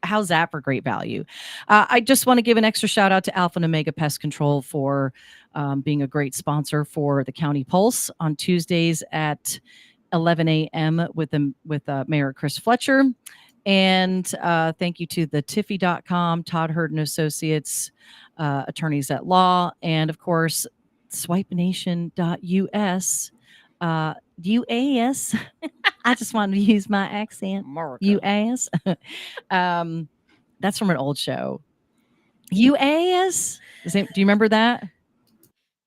Speaker 1: how's that for great value? I just want to give an extra shout out to Alpha and Omega Pest Control for being a great sponsor for the County Pulse on Tuesdays at 11 a.m. with Mayor Chris Fletcher. And thank you to the Tiffy.com, Todd Hurd and Associates, attorneys at law, and of course, swipenation.us. UAS. I just wanted to use my accent.
Speaker 2: America.
Speaker 1: UAS. That's from an old show. UAS. Do you remember that?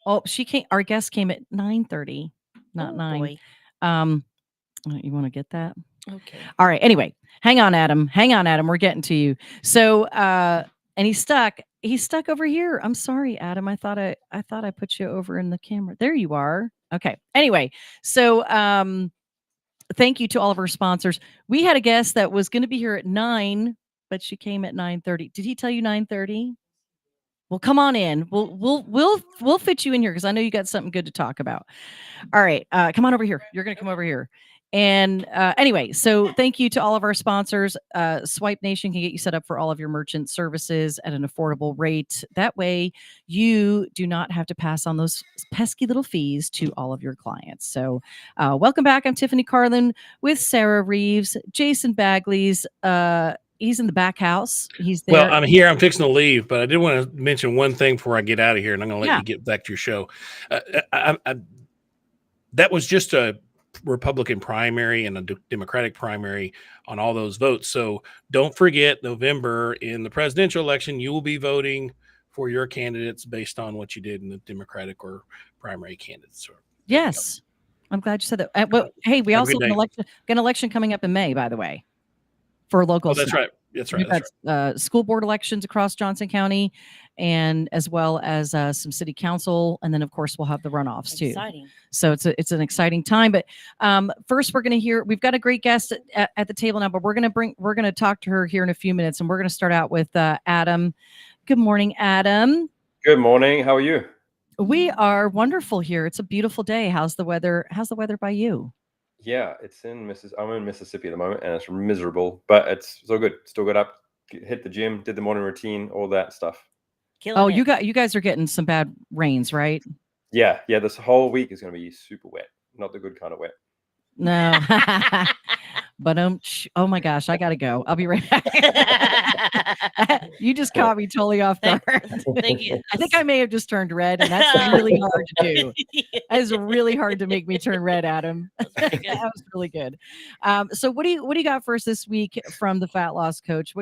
Speaker 1: Oh, she came. Our guest came at 9:30, not 9.
Speaker 2: Boy.
Speaker 1: You want to get that?
Speaker 2: Okay.
Speaker 1: All right. Anyway, hang on, Adam. We're getting to you. So, and he's stuck. He's stuck over here. I'm sorry, Adam. I thought I put you over in the camera. There you are. Okay. Anyway, so thank you to all of our sponsors. We had a guest that was going to be here at 9, but she came at 9:30. Did he tell you 9:30? Well, come on in. We'll fit you in here because I know you got something good to talk about. All right, come on over here. You're going to come over here. And anyway, so thank you to all of our sponsors. Swipe Nation can get you set up for all of your merchant services at an affordable rate. That way, you do not have to pass on those pesky little fees to all of your clients. So, welcome back. I'm Tiffany Carlen with Sarah Reeves, Jason Bagley's. He's in the back house. He's there.
Speaker 3: Well, I'm here. I'm fixing to leave, but I did want to mention one thing before I get out of here, and I'm going to let you get back to your show. That was just a Republican primary and a Democratic primary on all those votes. So don't forget, November in the presidential election, you will be voting for your candidates based on what you did in the Democratic or primary candidates. So
Speaker 1: yes, I'm glad you said that. But hey, we also have an election coming up in May, by the way, for local.
Speaker 3: Oh, that's right. That's right.
Speaker 1: We've got school board elections across Johnson County, and as well as some city council, and then of course we'll have the runoffs too.
Speaker 2: Exciting.
Speaker 1: So it's an exciting time. But first, we're going to we've got a great guest at the table now, but we're going to talk to her here in a few minutes, and we're going to start out with Adam. Good morning, Adam.
Speaker 10: Good morning. How are you?
Speaker 1: We are wonderful here. It's a beautiful day. How's the weather? How's the weather by you?
Speaker 10: Yeah, I'm in Mississippi at the moment, and it's miserable, but it's so good. Still got up, hit the gym, did the morning routine, all that stuff.
Speaker 1: You guys are getting some bad rains, right?
Speaker 10: Yeah. This whole week is going to be super wet, not the good kind of wet.
Speaker 1: No, but oh my gosh, I gotta go. I'll be right back. You just caught me totally off guard.
Speaker 2: Thank you.
Speaker 1: I think I may have just turned red, and that's really hard to do. That is really hard to make me turn red, Adam. That was really good. So what do you got for us this week from the Fat Loss Coach?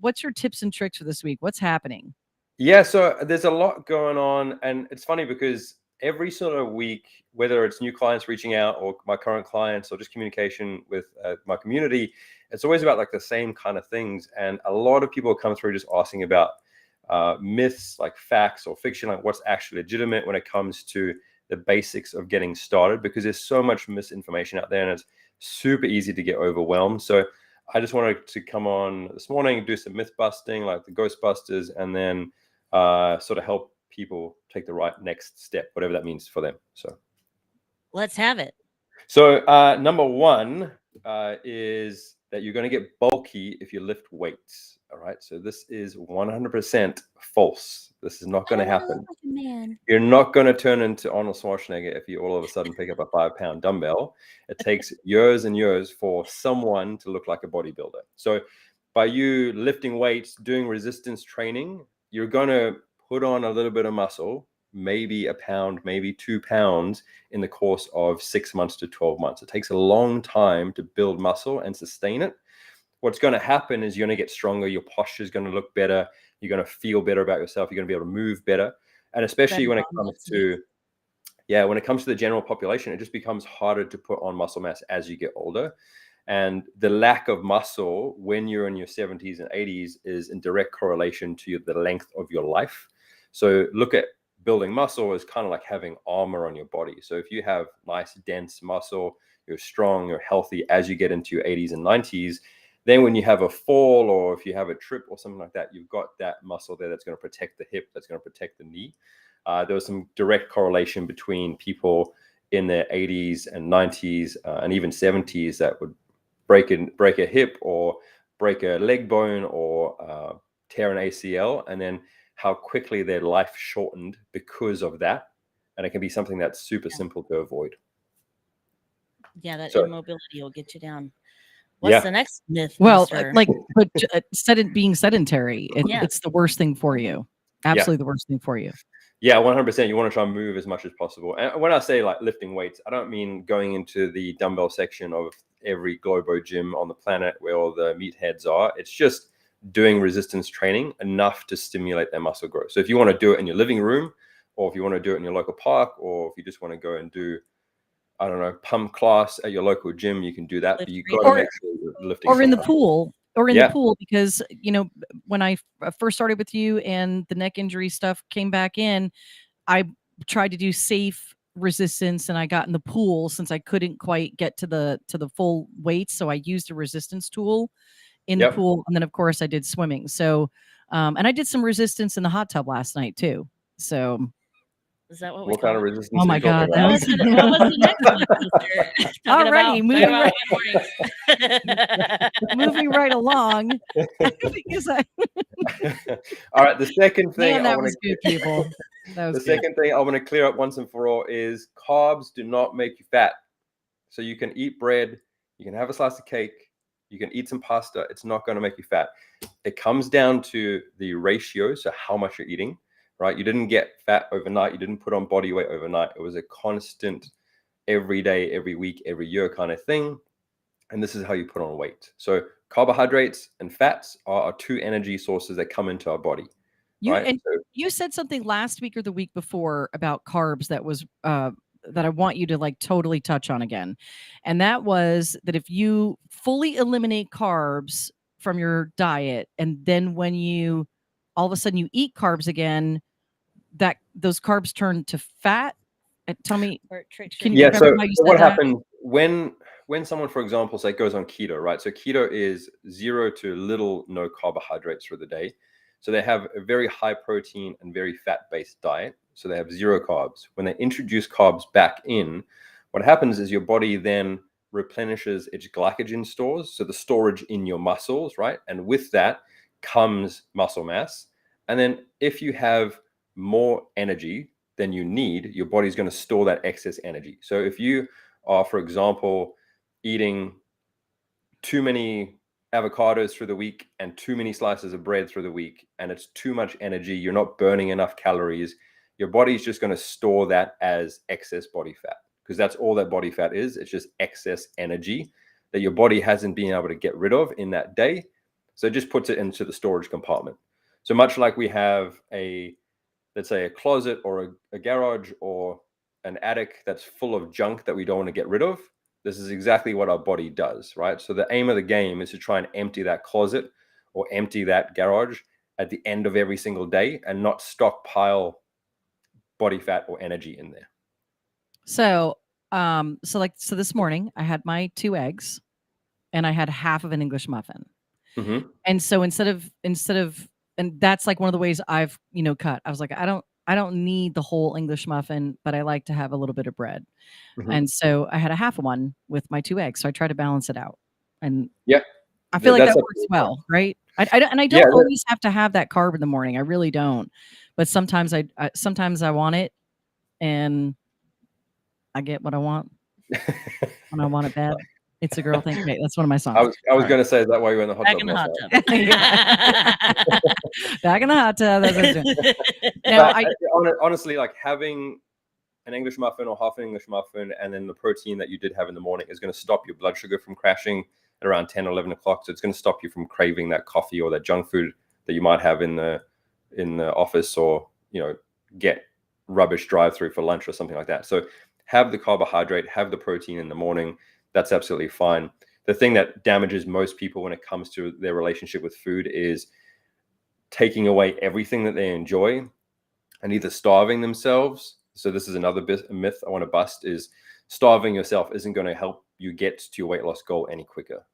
Speaker 1: What's your tips and tricks for this week? What's happening?
Speaker 10: Yeah, so there's a lot going on, and it's funny because every sort of week, whether it's new clients reaching out or my current clients or just communication with my community, it's always about like the same kind of things. And a lot of people come through just asking about myths, like facts or fiction, like what's actually legitimate when it comes to the basics of getting started, because there's so much misinformation out there and it's super easy to get overwhelmed. So I just wanted to come on this morning, do some myth busting, like the Ghostbusters, and then sort of help people take the right next step, whatever that means for them. So
Speaker 2: let's have it.
Speaker 10: So number one is that you're going to get bulky if you lift weights. All right. So this is 100% false. This is not going to happen. You're not going to turn into Arnold Schwarzenegger if you all of a sudden pick up a 5-pound dumbbell. It takes years and years for someone to look like a bodybuilder. So by you lifting weights, doing resistance training, you're going to put on a little bit of muscle, maybe a pound, maybe 2 pounds in the course of 6 months to 12 months. It takes a long time to build muscle and sustain it. What's going to happen is you're going to get stronger. Your posture is going to look better. You're going to feel better about yourself. You're going to be able to move better. And especially when it comes to, when it comes to the general population, it just becomes harder to put on muscle mass as you get older. And the lack of muscle when you're in your 70s and 80s is in direct correlation to the length of your life. So look at building muscle as kind of like having armor on your body. So if you have nice, dense muscle, you're strong, you're healthy as you get into your 80s and 90s, Then when you have a fall or if you have a trip or something like that, you've got that muscle there that's going to protect the hip, that's going to protect the knee. There was some direct correlation between people in their 80s and 90s and even 70s that would break a hip or break a leg bone or tear an ACL, and then how quickly their life shortened because of that. And it can be something that's super simple to avoid.
Speaker 2: Yeah, that
Speaker 10: So-
Speaker 2: immobility will get you down. What's the next myth?
Speaker 1: Well,
Speaker 2: Master?
Speaker 1: but being sedentary,
Speaker 2: Yeah.
Speaker 1: it's the worst thing for you. Absolutely the worst thing for you.
Speaker 10: Yeah, 100%. You want to try and move as much as possible. And when I say like lifting weights, I don't mean going into the dumbbell section of every Globo gym on the planet where all the meatheads are. It's just doing resistance training enough to stimulate their muscle growth. So if you want to do it in your living room, or if you want to do it in your local park, or if you just want to go and do, I don't know, pump class at your local gym, you can do that. But you got to make sure you're lifting.
Speaker 1: Or in the
Speaker 10: something.
Speaker 1: pool. Or in the pool, because, you know, when I first started with you and the neck injury stuff came back in, I tried to do safe resistance, and I got in the pool since I couldn't quite get to the full weight. So I used a resistance tool in the pool. And then of course I did swimming. So, and I did some resistance in the hot tub last night too. So
Speaker 2: is that what we
Speaker 10: What
Speaker 2: call
Speaker 10: kind of
Speaker 2: it?
Speaker 10: resistance?
Speaker 1: Oh my God.
Speaker 2: What was the next one, sister?
Speaker 1: Alrighty, moving
Speaker 2: moving
Speaker 1: right along. Because
Speaker 10: All right. The second thing
Speaker 1: man, that was good, people. That was
Speaker 10: the
Speaker 1: good.
Speaker 10: second thing I want to clear up once and for all is carbs do not make you fat. So you can eat bread, you can have a slice of cake, you can eat some pasta. It's not going to make you fat. It comes down to the ratio, so how much you're eating, right? You didn't get fat overnight. You didn't put on body weight overnight. It was a constant every day, every week, every year kind of thing. And this is how you put on weight. So carbohydrates and fats are our two energy sources that come into our body.
Speaker 1: And you said something last week or the week before about carbs that was that I want you to like totally touch on again. And that was that if you fully eliminate carbs from your diet, and then when you all of a sudden you eat carbs again, that those carbs turn to fat. Tell me, can you remember how you said
Speaker 10: what
Speaker 1: that?
Speaker 10: happens when someone, for example, say goes on keto, right? So keto is 0 to little no carbohydrates for the day. So they have a very high protein and very fat-based diet. So they have 0 carbs. When they introduce carbs back in, what happens is your body then replenishes its glycogen stores, so the storage in your muscles, right? And with that comes muscle mass. And then if you have more energy than you need, your body's going to store that excess energy. So if you are, for example, eating too many avocados through the week and too many slices of bread through the week, and it's too much energy, you're not burning enough calories, your body's just going to store that as excess body fat, because that's all that body fat is. It's just excess energy that your body hasn't been able to get rid of in that day. So it just puts it into the storage compartment. So much like we have let's say a closet or a garage or an attic that's full of junk that we don't want to get rid of, this is exactly what our body does, right? So the aim of the game is to try and empty that closet or empty that garage at the end of every single day and not stockpile body fat or energy in there.
Speaker 1: So, so this morning I had my 2 eggs and I had half of an English muffin.
Speaker 10: Mm-hmm.
Speaker 1: And so instead of, and that's like one of the ways I've, cut. I was like, I don't need the whole English muffin, but I like to have a little bit of bread.
Speaker 10: Mm-hmm.
Speaker 1: And so I had a half of one with my 2 eggs. So I try to balance it out. And
Speaker 10: yeah,
Speaker 1: I feel like that works well, right? I don't always have to have that carb in the morning. I really don't. But sometimes sometimes I want it, and I get what I want when I want it bad. It's a girl thing. Wait, that's one of my songs.
Speaker 10: I was going to say, is that why you were in the hot tub?
Speaker 2: Back in the hot tub.
Speaker 1: Back in the hot tub. That's what I'm doing.
Speaker 10: Now, honestly, like having an English muffin or half an English muffin and then the protein that you did have in the morning is going to stop your blood sugar from crashing at around 10 or 11 o'clock. So it's going to stop you from craving that coffee or that junk food that you might have in the office, or get rubbish drive-through for lunch or something like that. So have the carbohydrate, have the protein in the morning. That's absolutely fine. The thing that damages most people when it comes to their relationship with food is taking away everything that they enjoy and either starving themselves. So this is another myth I want to bust, is starving yourself isn't going to help you get to your weight loss goal any quicker.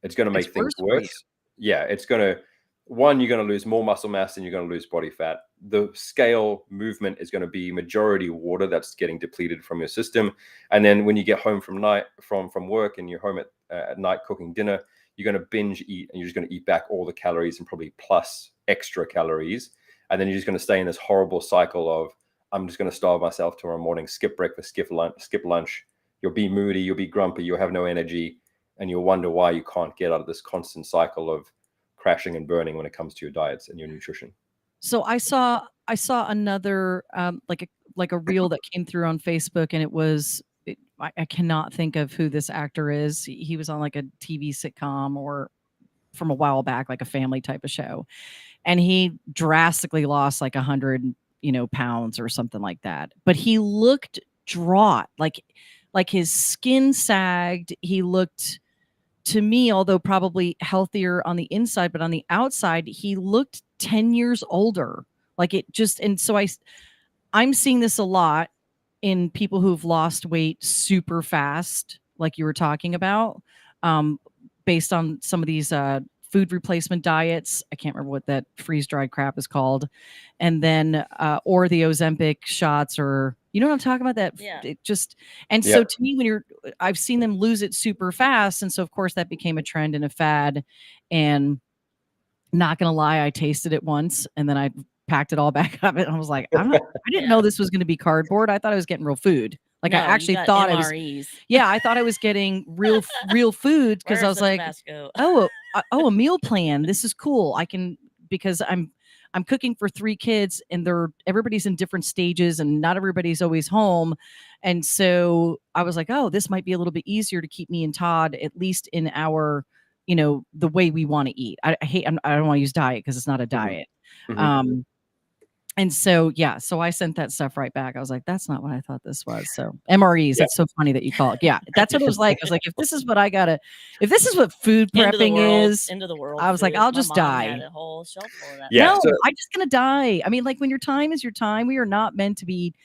Speaker 10: It's going to make things
Speaker 1: for you.
Speaker 10: worse. Yeah, it's going to, one, you're going to lose more muscle mass and you're going to lose body fat. The scale movement is going to be majority water that's getting depleted from your system. And then when you get home from work and you're home at night cooking dinner, you're going to binge eat and you're just going to eat back all the calories and probably plus extra calories. And then you're just going to stay in this horrible cycle of, I'm just going to starve myself tomorrow morning, skip breakfast, skip lunch. You'll be moody, you'll be grumpy, you'll have no energy, and you'll wonder why you can't get out of this constant cycle of crashing and burning when it comes to your diets and your nutrition.
Speaker 1: So I saw another like a reel that came through on Facebook, and it was I cannot think of who this actor is. He was on like a TV sitcom or from a while back, like a family type of show, and he drastically lost like 100 pounds or something like that. But he looked distraught, like his skin sagged. He looked, to me, although probably healthier on the inside, but on the outside, he looked 10 years older. Like it just, and so I'm seeing this a lot in people who've lost weight super fast, like you were talking about, based on some of these food replacement diets. I can't remember what that freeze-dried crap is called. And then, or the Ozempic shots, or, you know what I'm talking about? That it just, and so to me, I've seen them lose it super fast. And so of course that became a trend and a fad. And not going to lie, I tasted it once and then I packed it all back up. And I was like, I didn't know this was going to be cardboard. I thought I was getting real food. Like
Speaker 2: No,
Speaker 1: I actually
Speaker 2: you got
Speaker 1: thought
Speaker 2: MREs.
Speaker 1: I thought I was getting real food, because I was like, a meal plan. This is cool. I can, because I'm cooking for 3 kids and everybody's in different stages and not everybody's always home. And so I was like, oh, this might be a little bit easier to keep me and Todd, at least in our, the way we want to eat. I don't want to use diet because it's not a diet.
Speaker 10: Mm-hmm.
Speaker 1: And so, so I sent that stuff right back. I was like, that's not what I thought this was. So MREs, it's so funny that you call it. Yeah, that's what it was like. I was like, if this is what food prepping is,
Speaker 2: into the world,
Speaker 1: I was like, I'll just die.
Speaker 2: Had a whole shelf full of that.
Speaker 1: No, I'm just going to die. I mean, like, when your time is your time, we are not meant to be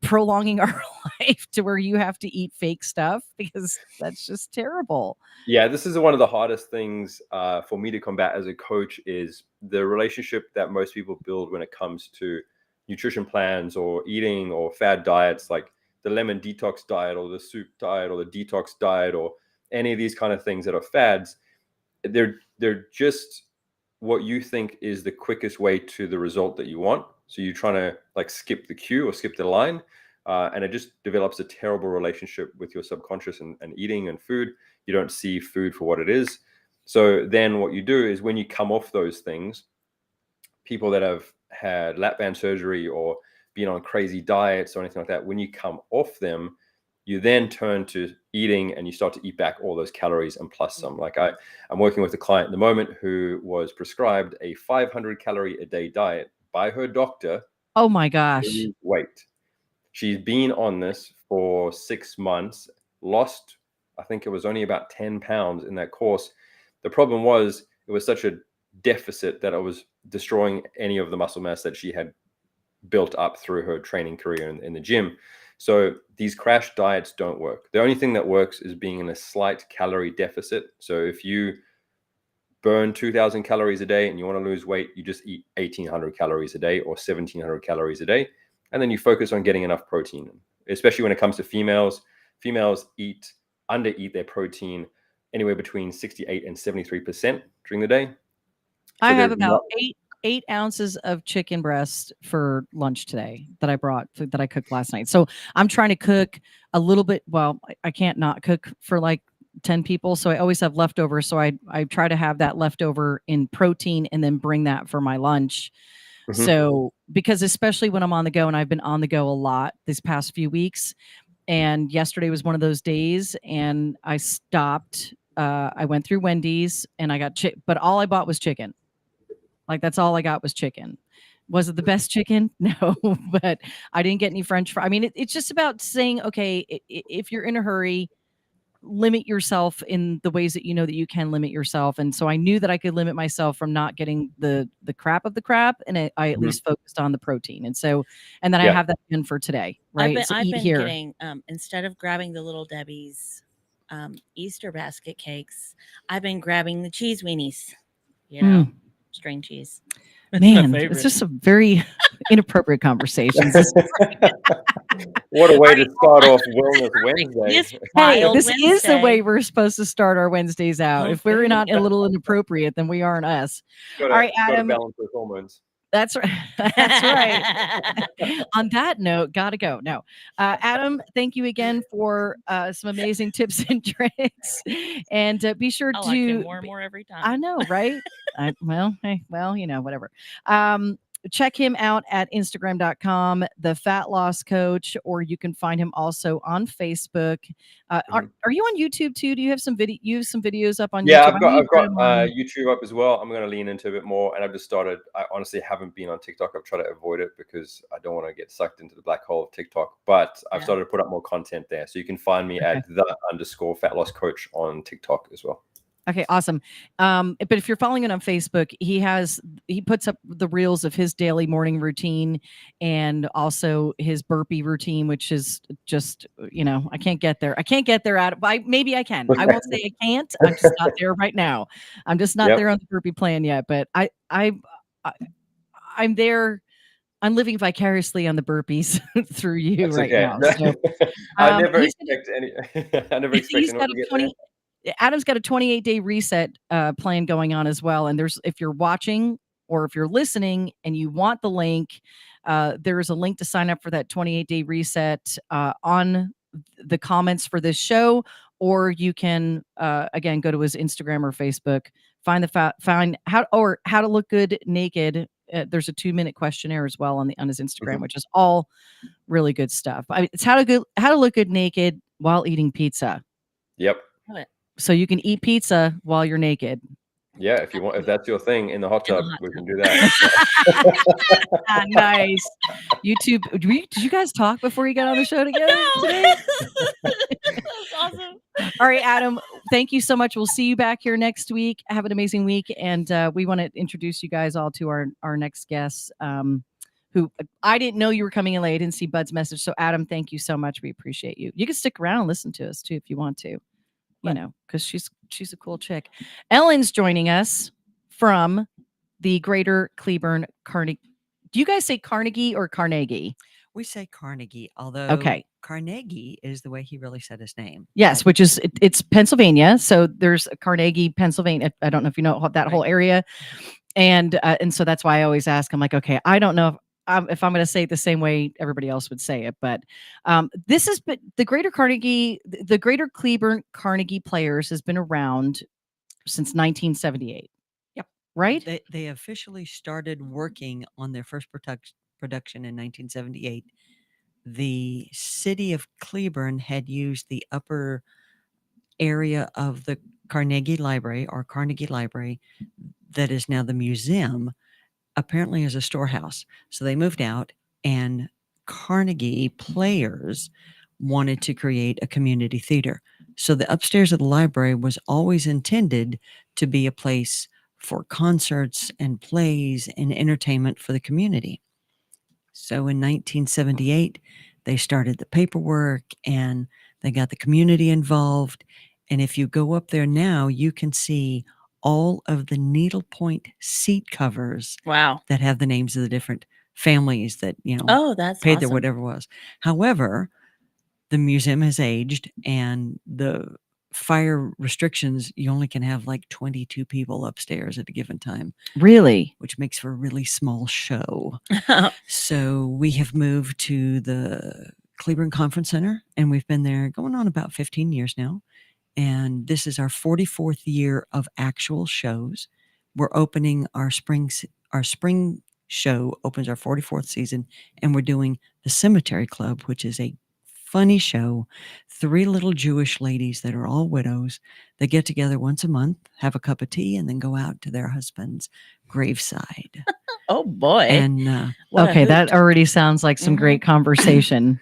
Speaker 1: prolonging our life to where you have to eat fake stuff, because that's just terrible.
Speaker 10: Yeah, this is one of the hardest things for me to combat as a coach, is the relationship that most people build when it comes to nutrition plans or eating or fad diets, like the lemon detox diet or the soup diet or the detox diet or any of these kind of things that are fads. They're just what you think is the quickest way to the result that you want. So you're trying to like skip the queue or skip the line. And it just develops a terrible relationship with your subconscious and eating and food. You don't see food for what it is. So then what you do is, when you come off those things, people that have had lap band surgery or been on crazy diets or anything like that, when you come off them, you then turn to eating and you start to eat back all those calories and plus some. Like I'm working with a client at the moment who was prescribed a 500 calorie a day diet by her doctor.
Speaker 1: Oh my gosh.
Speaker 10: To lose weight. She's been on this for 6 months, lost, I think it was only about 10 pounds in that course. The problem was, it was such a deficit that it was destroying any of the muscle mass that she had built up through her training career in the gym. So these crash diets don't work. The only thing that works is being in a slight calorie deficit. So if you burn 2,000 calories a day and you want to lose weight, you just eat 1,800 calories a day or 1,700 calories a day. And then you focus on getting enough protein, especially when it comes to females. Females undereat their protein anywhere between 68 and 73% during the day. So
Speaker 1: I have about 8 ounces of chicken breast for lunch today that I cooked last night. So I'm trying to cook a little bit. Well, I can't not cook for like 10 people. So I always have leftovers. So I try to have that leftover in protein and then bring that for my lunch. Mm-hmm. So, because especially when I'm on the go, and I've been on the go a lot these past few weeks, and yesterday was one of those days, and I stopped. I went through Wendy's and I got but all I bought was chicken. Like, that's all I got was chicken. Was it the best chicken? No, but I didn't get any French fries. I mean, it's just about saying, okay, if you're in a hurry, limit yourself in the ways that you know that you can limit yourself. And so I knew that I could limit myself from not getting the crap of the crap, and I at least focused on the protein. And so, and then I have that in for today, right?
Speaker 2: I've been getting, instead of grabbing the Little Debbie's Easter basket cakes, I've been grabbing the cheese weenies. You know, string cheese. It's my
Speaker 1: Man,
Speaker 2: favorite.
Speaker 1: it's just some very inappropriate conversations.
Speaker 10: What a way to start off Wellness Wednesday.
Speaker 1: Hey,
Speaker 2: Wild
Speaker 1: this is the way
Speaker 2: Wednesday.
Speaker 1: we're supposed to start our Wednesdays out. If we're not a little inappropriate, then we aren't us. All right,
Speaker 10: Gotta
Speaker 1: Adam.
Speaker 10: balance those hormones.
Speaker 1: That's right. That's right. On that note, gotta go. No, Adam, thank you again for some amazing tips and tricks, and be sure
Speaker 2: I
Speaker 1: to
Speaker 2: like him more and more every time.
Speaker 1: I know, right? Well, you know, whatever. Check him out at Instagram.com, the Fat Loss Coach, or you can find him also on Facebook. Are you on YouTube too? Do you have some videos up on YouTube?
Speaker 10: Yeah, I've got YouTube up as well. I'm going to lean into a bit more, and I've just started. I honestly haven't been on TikTok. I've tried to avoid it because I don't want to get sucked into the black hole of TikTok. But I've started to put up more content there, so you can find me at _Fat Loss Coach on TikTok as well.
Speaker 1: Okay, awesome. But if you're following it on Facebook, he puts up the reels of his daily morning routine and also his burpee routine, which is just, you know, I can't get there. Maybe I can. I won't say I can't. I'm just not there right now. I'm just not there on the burpee plan yet. But I'm there. I'm living vicariously on the burpees through you now. So,
Speaker 10: I never expect any. I never expect anyone to get there.
Speaker 1: Adam's got a 28-day reset plan going on as well. And if you're watching or if you're listening and you want the link, there's a link to sign up for that 28-day reset on the comments for this show, or you can again go to his Instagram or Facebook, find how to look good naked. There's a 2-minute questionnaire as well on his Instagram, which is all really good stuff. It's how to look good naked while eating pizza.
Speaker 10: Yep.
Speaker 1: So you can eat pizza while you're naked.
Speaker 10: Yeah, if that's your thing in the hot tub, we can do that.
Speaker 1: Nice. YouTube. Did you guys talk before you got on the show together today?
Speaker 2: That was awesome.
Speaker 1: All right, Adam, thank you so much. We'll see you back here next week. Have an amazing week. And we want to introduce you guys all to our next guests, who I didn't know you were coming in late. I didn't see Bud's message. So Adam, thank you so much. We appreciate you. You can stick around and listen to us too if you want to. You know, because she's a cool chick. Ellen's joining us from the Greater Cleburne Carnegie. Do you guys say Carnegie or Carnegie?
Speaker 11: We say Carnegie, although Carnegie is the way he really said his name.
Speaker 1: Yes, which is it's Pennsylvania. So there's Carnegie, Pennsylvania. I don't know if you know that whole area, and so that's why I always ask. I'm like, okay, I don't know if I'm going to say it the same way everybody else would say it, but the Greater Cleburne Carnegie Players has been around since 1978.
Speaker 11: Yep.
Speaker 1: Right?
Speaker 11: They officially started working on their first production in 1978. The city of Cleburne had used the upper area of the Carnegie Library that is now the museum, apparently as a storehouse. So they moved out, and Carnegie Players wanted to create a community theater. So the upstairs of the library was always intended to be a place for concerts and plays and entertainment for the community. So in 1978, they started the paperwork and they got the community involved. And if you go up there now, you can see all of the needlepoint seat covers that have the names of the different families that,
Speaker 2: that's
Speaker 11: paid
Speaker 2: awesome.
Speaker 11: Their whatever was. However, the museum has aged, and the fire restrictions, you only can have like 22 people upstairs at a given time.
Speaker 1: Really?
Speaker 11: Which makes for a really small show. So we have moved to the Cleburne Conference Center, and we've been there going on about 15 years now. And this is our 44th year of actual shows. We're opening our spring show opens our 44th season, and we're doing the Cemetery Club, which is a funny show. 3 little Jewish ladies that are all widows. They get together once a month, have a cup of tea, and then go out to their husband's graveside.
Speaker 2: Oh boy.
Speaker 11: And
Speaker 1: okay, that already sounds like some great conversation.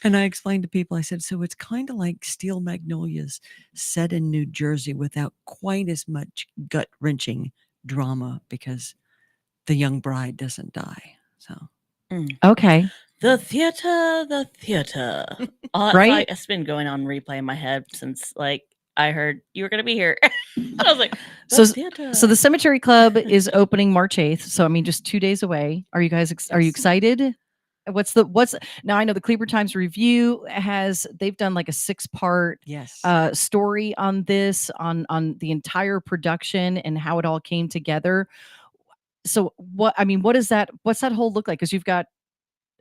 Speaker 11: And I explained to people, I said, so it's kind of like Steel Magnolias set in New Jersey without quite as much gut-wrenching drama because the young bride doesn't die. So
Speaker 1: okay.
Speaker 2: The theater.
Speaker 1: Right?
Speaker 2: It's been going on replay in my head since like I heard you were going to be here. I was like, the theater.
Speaker 1: So the Cemetery Club is opening March 8th. So I mean, just 2 days away. Are you guys are you excited? What's now? I know the Cleaver Times Review they've done like a 6-part story on this on the entire production and how it all came together. So what's that whole look like? Because you've got,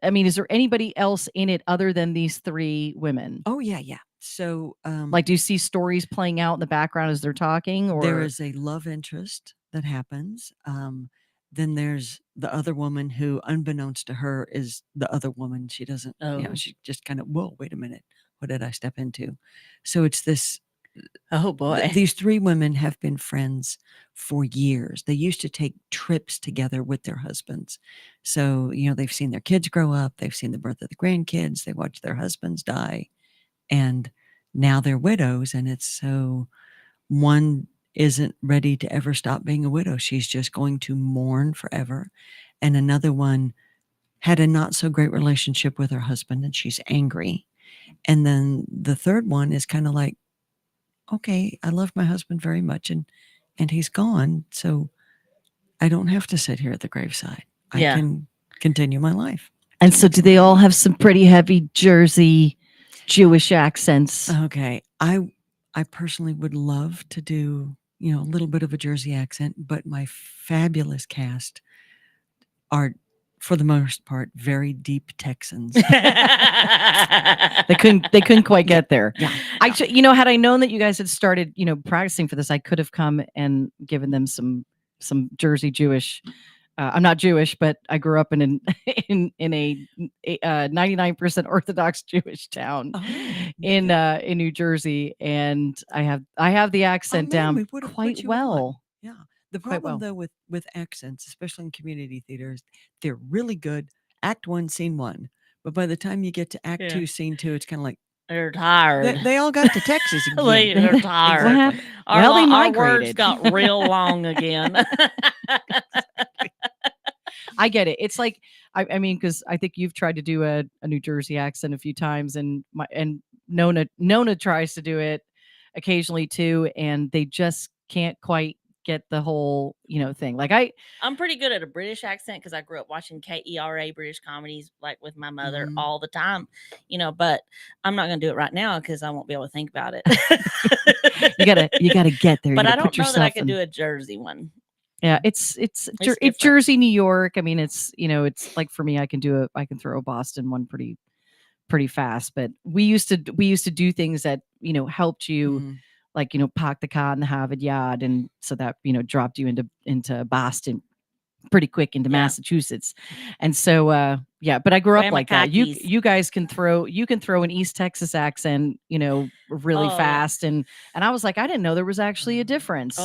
Speaker 1: I mean, is there anybody else in it other than these 3 women?
Speaker 11: Oh yeah. So
Speaker 1: Like, do you see stories playing out in the background as they're talking? Or
Speaker 11: there is a love interest that happens. Then there's the other woman who, unbeknownst to her, is the other woman. She doesn't, she just kind of, whoa, wait a minute. What did I step into? So it's this.
Speaker 2: Oh boy.
Speaker 11: These 3 women have been friends for years. They used to take trips together with their husbands. So, they've seen their kids grow up. They've seen the birth of the grandkids. They watched their husbands die. And now they're widows. And it's so one isn't ready to ever stop being a widow. She's just going to mourn forever. And another one had a not so great relationship with her husband and she's angry. And then the third one is kind of like, okay, I love my husband very much and he's gone. So I don't have to sit here at the graveside. I can continue my life.
Speaker 1: And so do they all have some pretty heavy Jersey Jewish accents?
Speaker 11: Okay. I personally would love to do, a little bit of a Jersey accent, but my fabulous cast are, for the most part, very deep Texans.
Speaker 1: They couldn't quite get there.
Speaker 11: Yeah.
Speaker 1: Had I known that you guys had started, practicing for this, I could have come and given them some Jersey Jewish. I'm not Jewish, but I grew up in a 99% Orthodox Jewish town in New Jersey, and I have the accent down quite well.
Speaker 11: Yeah. The problem though with accents, especially in community theaters, they're really good. Act 1, scene 1, but by the time you get to Act 2, scene 2, it's kind of like
Speaker 2: they're tired.
Speaker 11: They all got to Texas again.
Speaker 2: They're tired.
Speaker 11: Exactly.
Speaker 2: Our words got real long again.
Speaker 1: I get it. It's like, I mean, because I think you've tried to do a New Jersey accent a few times, and Nona tries to do it occasionally too, and they just can't quite get the whole thing. Like
Speaker 2: I'm pretty good at a British accent because I grew up watching KERA British comedies like with my mother all the time, but I'm not gonna do it right now because I won't be able to think about it.
Speaker 1: you gotta get there.
Speaker 2: But I don't know that I can do a Jersey one.
Speaker 1: Yeah, it's Jersey, New York. I mean, it's it's like, for me, I can throw a Boston one pretty fast. But we used to do things that helped you, like park the car in the Harvard Yard, and so that dropped you into Boston pretty quick, into Massachusetts. And so but I grew up like that. You guys can throw an East Texas accent really fast, and I was like, I didn't know there was actually a difference.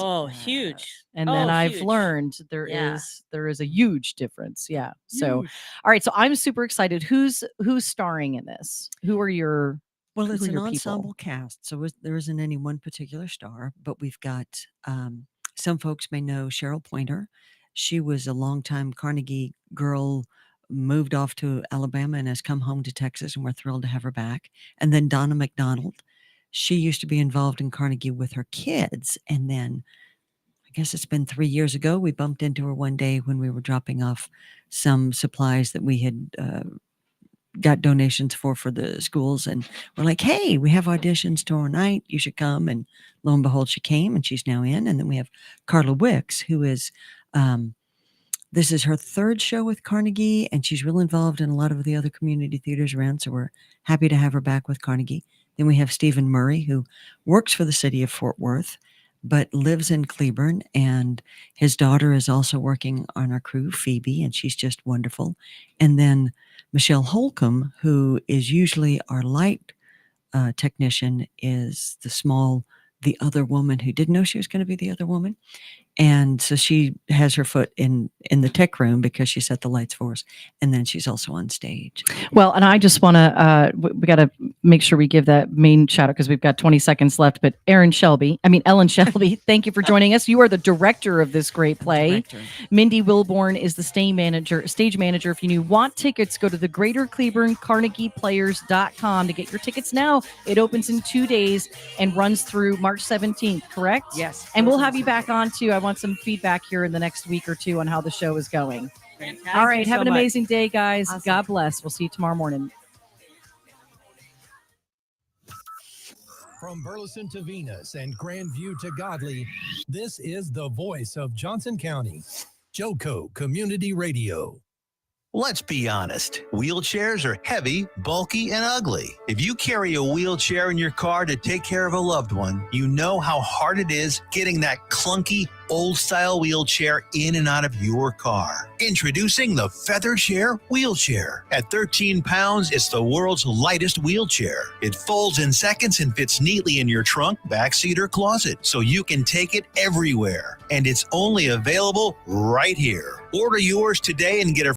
Speaker 2: Huge.
Speaker 1: And then I've learned there is a huge difference. Yeah. So all right, so I'm super excited. Who's starring in this? Who are your
Speaker 11: Well, it's an
Speaker 1: your
Speaker 11: ensemble
Speaker 1: people?
Speaker 11: cast, so there isn't any one particular star, but we've got some folks may know Cheryl Pointer. She was a longtime Carnegie girl, moved off to Alabama and has come home to Texas, and we're thrilled to have her back. And then Donna McDonald. She used to be involved in Carnegie with her kids, and then I guess it's been 3 years ago, we bumped into her one day when we were dropping off some supplies that we had got donations for the schools, and we're like, hey, we have auditions tomorrow night, you should come. And lo and behold, she came, and she's now in. And then we have Carla Wicks, who is this is her 3rd show with Carnegie, and she's real involved in a lot of the other community theaters around, so we're happy to have her back with Carnegie. Then we have Stephen Murray, who works for the city of Fort Worth but lives in Cleburne, and his daughter is also working on our crew, Phoebe, and she's just wonderful. And then Michelle Holcomb, who is usually our light technician, is the other woman who didn't know she was going to be the other woman. And so she has her foot in the tech room because she set the lights for us. And then she's also on stage.
Speaker 1: Well, and I just want to, we got to make sure we give that main shout out because we've got 20 seconds left. But Ellen Shelby, thank you for joining us. You are the director of this great play. Mindy Wilborn is the stage manager. If you want tickets, go to the Greater Cleburne CarnegiePlayers.com to get your tickets now. It opens in 2 days and runs through March 17th, correct?
Speaker 11: Yes.
Speaker 1: And we'll have you back on too. I want some feedback here in the next week or two on how the show is going.
Speaker 2: Fantastic.
Speaker 1: All right. Have an
Speaker 11: much.
Speaker 1: amazing day, guys.
Speaker 11: Awesome.
Speaker 1: God bless. We'll see you tomorrow morning.
Speaker 9: From Burleson to Venus and Grandview to Godley, this is the voice of Johnson County, JOCO Community Radio.
Speaker 8: Let's be honest. Wheelchairs are heavy, bulky, and ugly. If you carry a wheelchair in your car to take care of a loved one, you know how hard it is getting that clunky, old-style wheelchair in and out of your car. Introducing the Feather Chair Wheelchair. At 13 pounds, it's the world's lightest wheelchair. It folds in seconds and fits neatly in your trunk, backseat, or closet, so you can take it everywhere. And it's only available right here. Order yours today and get a